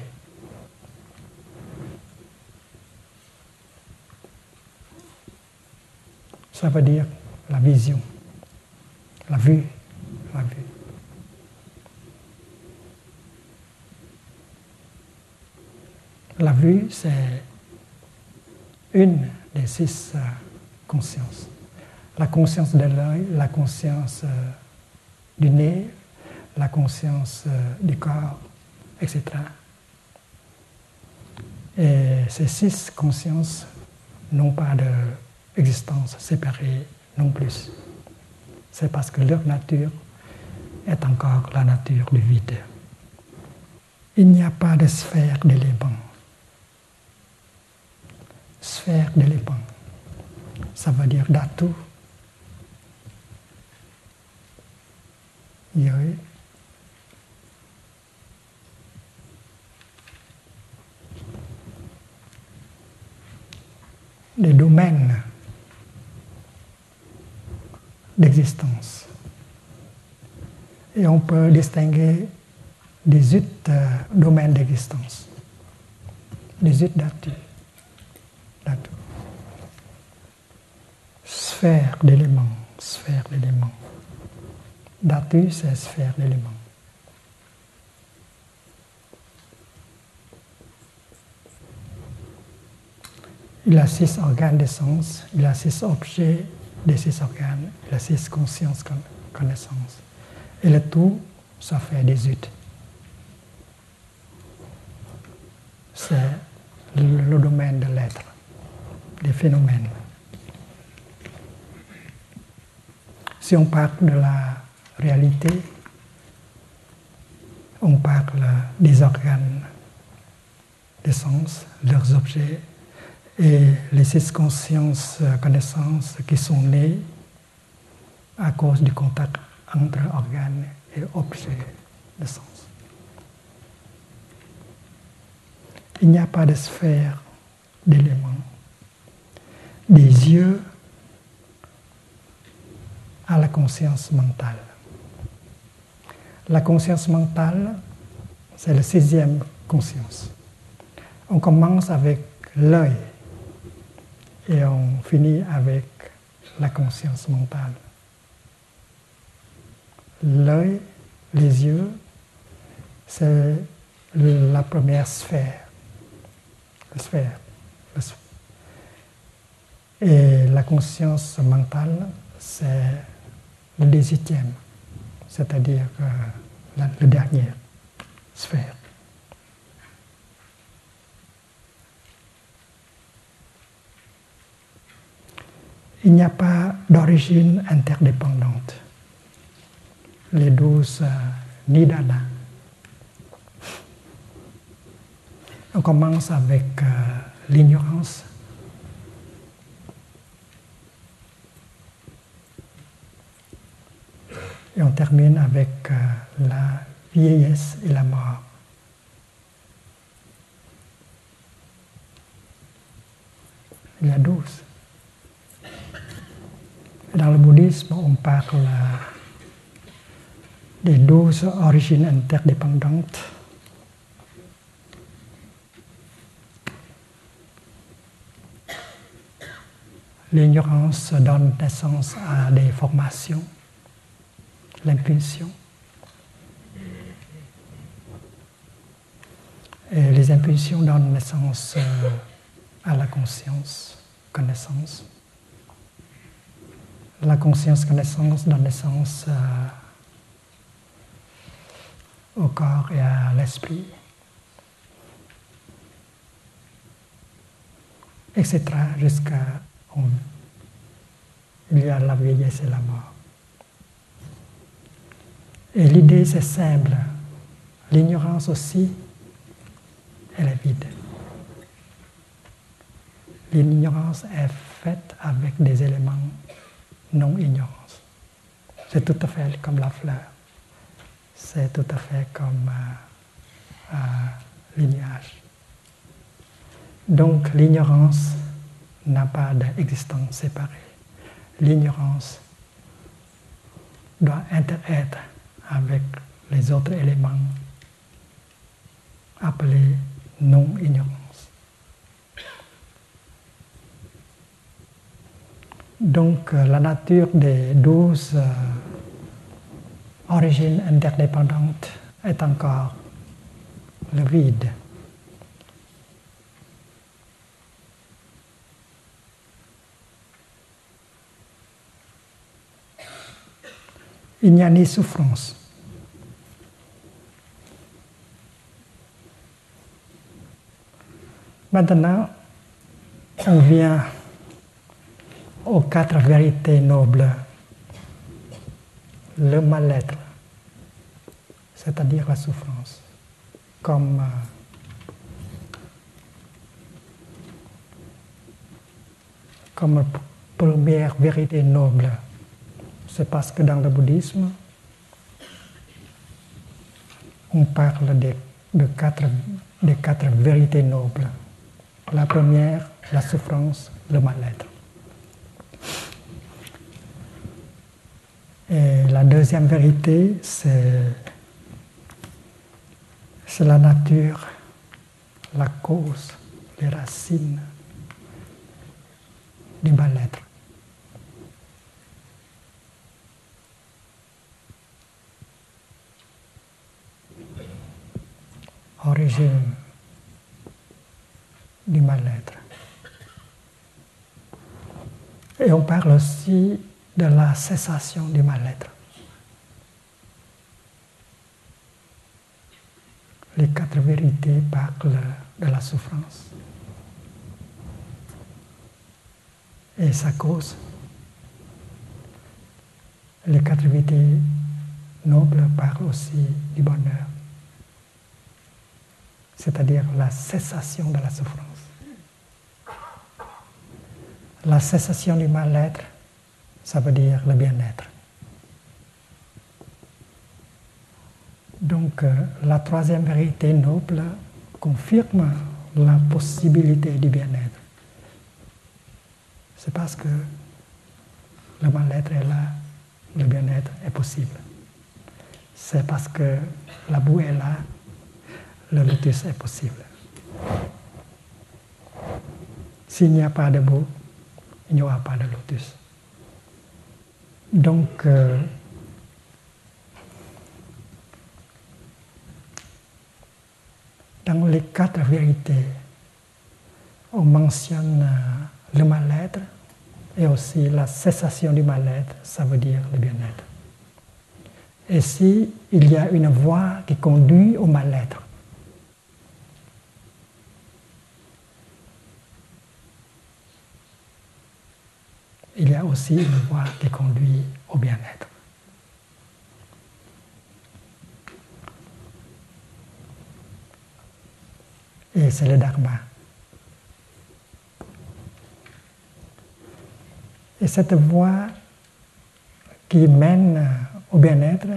Ça veut dire la vision, la vue, la vue. La vue, c'est une des 6 consciences. La conscience de l'œil, la conscience du nez, la conscience du corps, etc. Et ces 6 consciences n'ont pas d'existence séparée non plus. C'est parce que leur nature est encore la nature du vide. Il n'y a pas de sphère d'éléments. Sphère d'éléments, ça veut dire dhatu. Giới. Des domaines d'existence. Et on peut distinguer 18 domaines d'existence. 18 dhatu. Sphère d'éléments, sphère d'éléments. Dhatu, c'est sphère d'éléments. Il a 6 organes de sens, il a 6 objets des 6 organes, il a 6 consciences, connaissances. Et le tout, ça fait 18. C'est le domaine de l'être, des phénomènes. Si on parle de la réalité, on parle des organes des sens, leurs objets, et les 6 consciences, connaissances qui sont nées à cause du contact entre organes et objets de sens. Il n'y a pas de sphère d'éléments. Des yeux à la conscience mentale. La conscience mentale, c'est la 6e conscience. On commence avec l'œil et on finit avec la conscience mentale. L'œil, les yeux, c'est la première sphère. Et la conscience mentale, c'est le 18e, c'est-à-dire la dernière sphère. Il n'y a pas d'origine interdépendante. Les 12 nidana. On commence avec l'ignorance. Et on termine avec la vieillesse et la mort. Il y a 12. Dans le bouddhisme, on parle des 12 origines interdépendantes. L'ignorance donne naissance à des formations, l'impulsion. Et les impulsions donnent naissance à la conscience, connaissance. La conscience, connaissance donne naissance au corps et à l'esprit, etc. jusqu'à il y a la vieillesse et la mort. Et l'idée, c'est simple. L'ignorance aussi, elle est vide. L'ignorance est faite avec des éléments non-ignorance. C'est tout à fait comme la fleur. C'est tout à fait comme les nuages. Donc l'ignorance n'a pas d'existence séparée. L'ignorance doit interagir avec les autres éléments appelés non-ignorance. Donc la nature des 12 origines interdépendantes est encore le vide. Il n'y a ni souffrance. Maintenant, on vient aux 4 vérités nobles. Le mal-être, c'est-à-dire la souffrance, comme première vérité noble. C'est parce que dans le bouddhisme, on parle des 4 vérités nobles. La première, la souffrance, le mal-être. Et la deuxième vérité, c'est la nature, la cause, les racines du mal-être. Origine du mal-être. Et on parle aussi de la cessation du mal-être. Les 4 vérités parlent de la souffrance et sa cause. Les 4 vérités nobles parlent aussi du bonheur, c'est-à-dire la cessation de la souffrance. La cessation du mal-être, ça veut dire le bien-être. Donc, la troisième vérité noble confirme la possibilité du bien-être. C'est parce que le mal-être est là, le bien-être est possible. C'est parce que la boue est là, le lotus est possible. S'il n'y a pas de boue, il n'y aura pas de lotus. Donc, dans les 4 vérités, on mentionne le mal-être et aussi la cessation du mal-être, ça veut dire le bien-être. Et si il y a une voie qui conduit au mal-être, il y a aussi une voie qui conduit au bien-être. Et c'est le Dharma. Et cette voie qui mène au bien-être,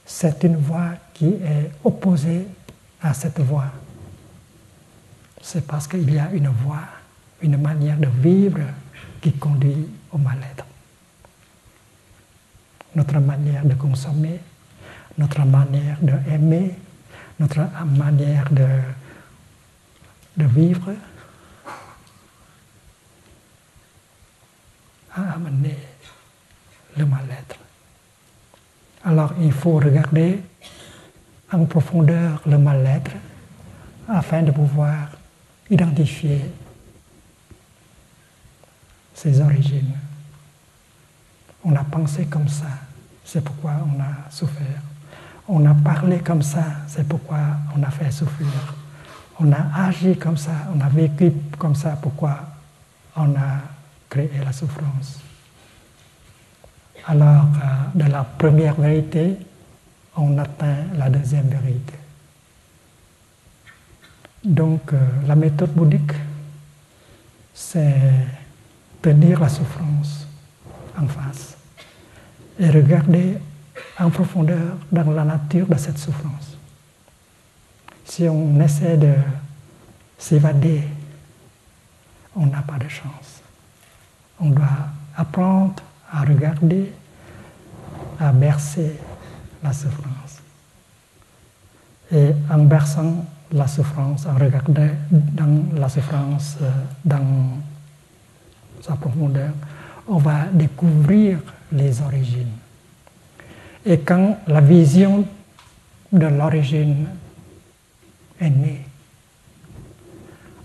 c'est une voie qui est opposée à cette voie. C'est parce qu'il y a une voie, une manière de vivre qui conduit au mal-être. Notre manière de consommer, notre manière d'aimer, notre manière de vivre a amené le mal-être. Alors il faut regarder en profondeur le mal-être afin de pouvoir identifier ses origines. On a pensé comme ça, c'est pourquoi on a souffert. On a parlé comme ça, c'est pourquoi on a fait souffrir. On a agi comme ça, on a vécu comme ça, pourquoi on a créé la souffrance. Alors, de la première vérité, on atteint la deuxième vérité. Donc, la méthode bouddhique, c'est tenir la souffrance en face et regarder en profondeur dans la nature de cette souffrance. Si on essaie de s'évader, on n'a pas de chance. On doit apprendre à regarder, à bercer la souffrance. Et en berçant la souffrance, en regardant dans la souffrance dans sa profondeur, on va découvrir les origines. Et quand la vision de l'origine est née,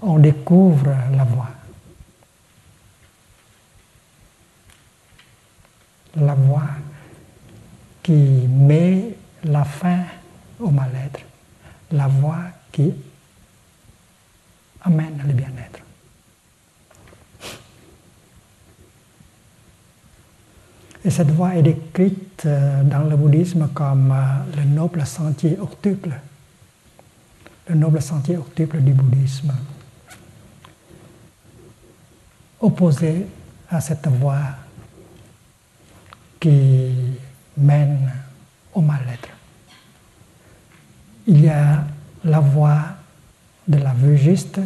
on découvre la voie. La voie qui met la fin au mal-être, la voie qui amène le bien-être. Et cette voie est décrite dans le bouddhisme comme le noble sentier octuple. Le noble sentier octuple du bouddhisme. Opposé à cette voie qui mène au mal-être. Il y a la voie de la vue juste,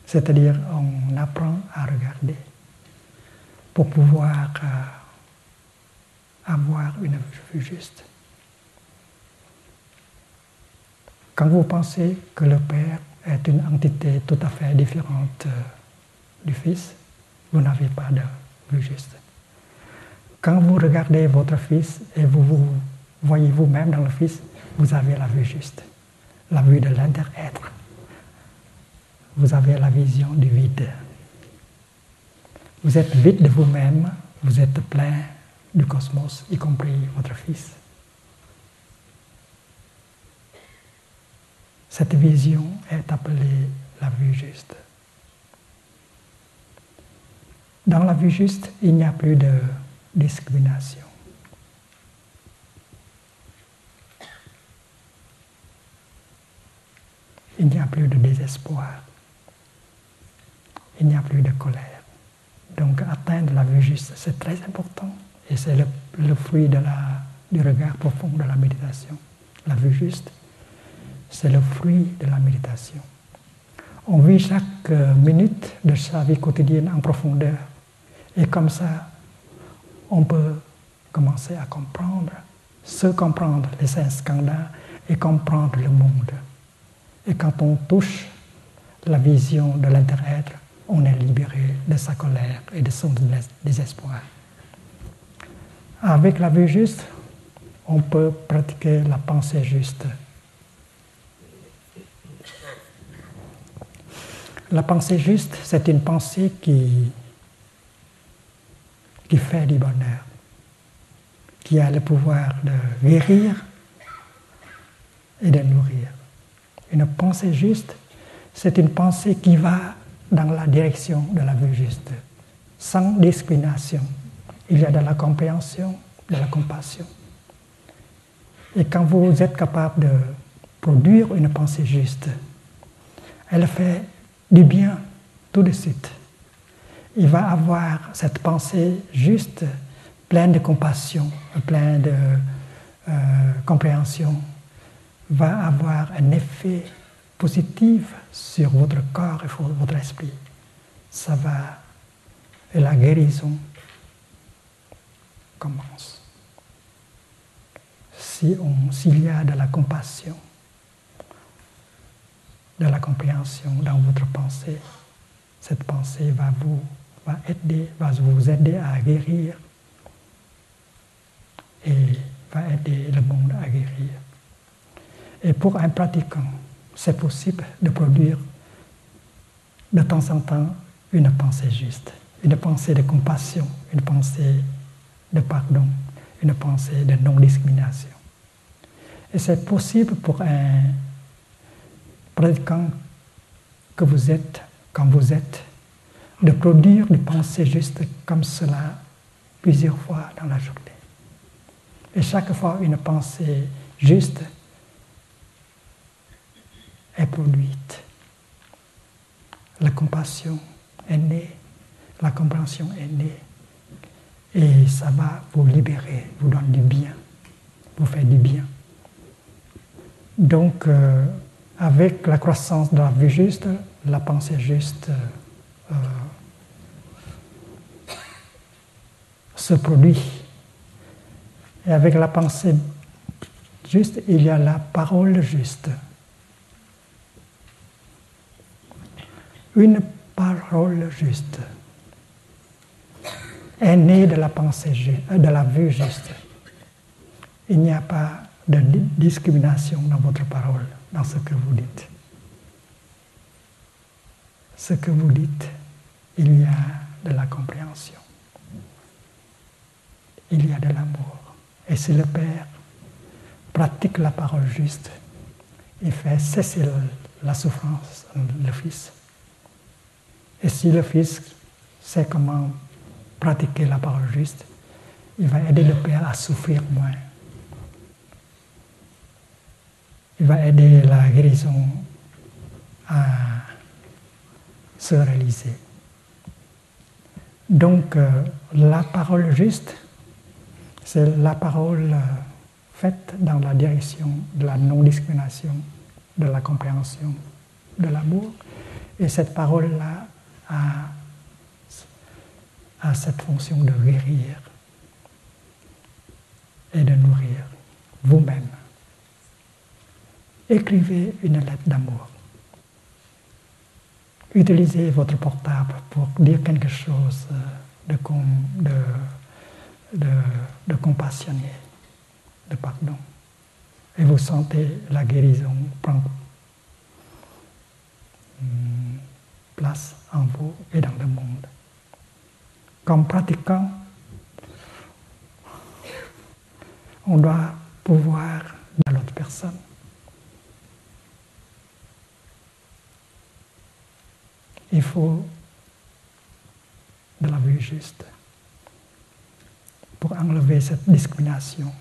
c'est-à-dire on apprend à regarder pour pouvoir avoir une vue juste. Quand vous pensez que le Père est une entité tout à fait différente du Fils, vous n'avez pas de vue juste. Quand vous regardez votre Fils et vous voyez vous-même dans le Fils, vous avez la vue juste, la vue de l'inter-être. Vous avez la vision du vide. Vous êtes vide de vous-même, vous êtes plein du cosmos, y compris votre Fils. Cette vision est appelée la vue juste. Dans la vue juste, il n'y a plus de discrimination. Il n'y a plus de désespoir. Il n'y a plus de colère. Donc atteindre la vue juste, c'est très important. Et c'est le fruit du regard profond de la méditation. La vue juste, c'est le fruit de la méditation. On vit chaque minute de sa vie quotidienne en profondeur. Et comme ça, on peut commencer à comprendre, se comprendre les 5 skandhas et comprendre le monde. Et quand on touche la vision de l'inter-être, on est libéré de sa colère et de son désespoir. Avec la vue juste, on peut pratiquer la pensée juste. La pensée juste, c'est une pensée qui fait du bonheur, qui a le pouvoir de guérir et de nourrir. Une pensée juste, c'est une pensée qui va dans la direction de la vue juste, sans discrimination. Il y a de la compréhension, de la compassion. Et quand vous êtes capable de produire une pensée juste, elle fait du bien tout de suite. Il va avoir cette pensée juste, pleine de compassion, pleine de compréhension, va avoir un effet positif sur votre corps et sur votre esprit. Ça va, et la guérison commence. S'il y a de la compassion, de la compréhension dans votre pensée, cette pensée va vous aider à guérir et va aider le monde à guérir. Et pour un pratiquant, c'est possible de produire de temps en temps une pensée juste, une pensée de compassion, une pensée de pardon, une pensée de non-discrimination. Et c'est possible pour un pratiquant que vous êtes, quand vous êtes, de produire des pensées justes comme cela plusieurs fois dans la journée. Et chaque fois une pensée juste est produite. La compassion est née, la compréhension est née, et ça va vous libérer, vous donner du bien, vous faire du bien. Donc, avec la croissance de la vue juste, la pensée juste se produit. Et avec la pensée juste, il y a la parole juste. Une parole juste est née de la pensée juste, de la vue juste. Il n'y a pas de discrimination dans votre parole, dans ce que vous dites. Ce que vous dites, il y a de la compréhension. Il y a de l'amour. Et si le Père pratique la parole juste, il fait cesser la souffrance le Fils. Et si le Fils sait comment pratiquer la parole juste, il va aider le Père à souffrir moins. Il va aider la guérison à se réaliser. Donc, la parole juste, c'est la parole faite dans la direction de la non-discrimination, de la compréhension, de l'amour. Et cette parole-là a cette fonction de guérir et de nourrir vous-même. Écrivez une lettre d'amour. Utilisez votre portable pour dire quelque chose de compassionné, de pardon. Et vous sentez la guérison prendre place en vous et dans le monde. Comme pratiquant, on doit pouvoir dans l'autre personne. Il faut de la vue juste pour enlever cette discrimination.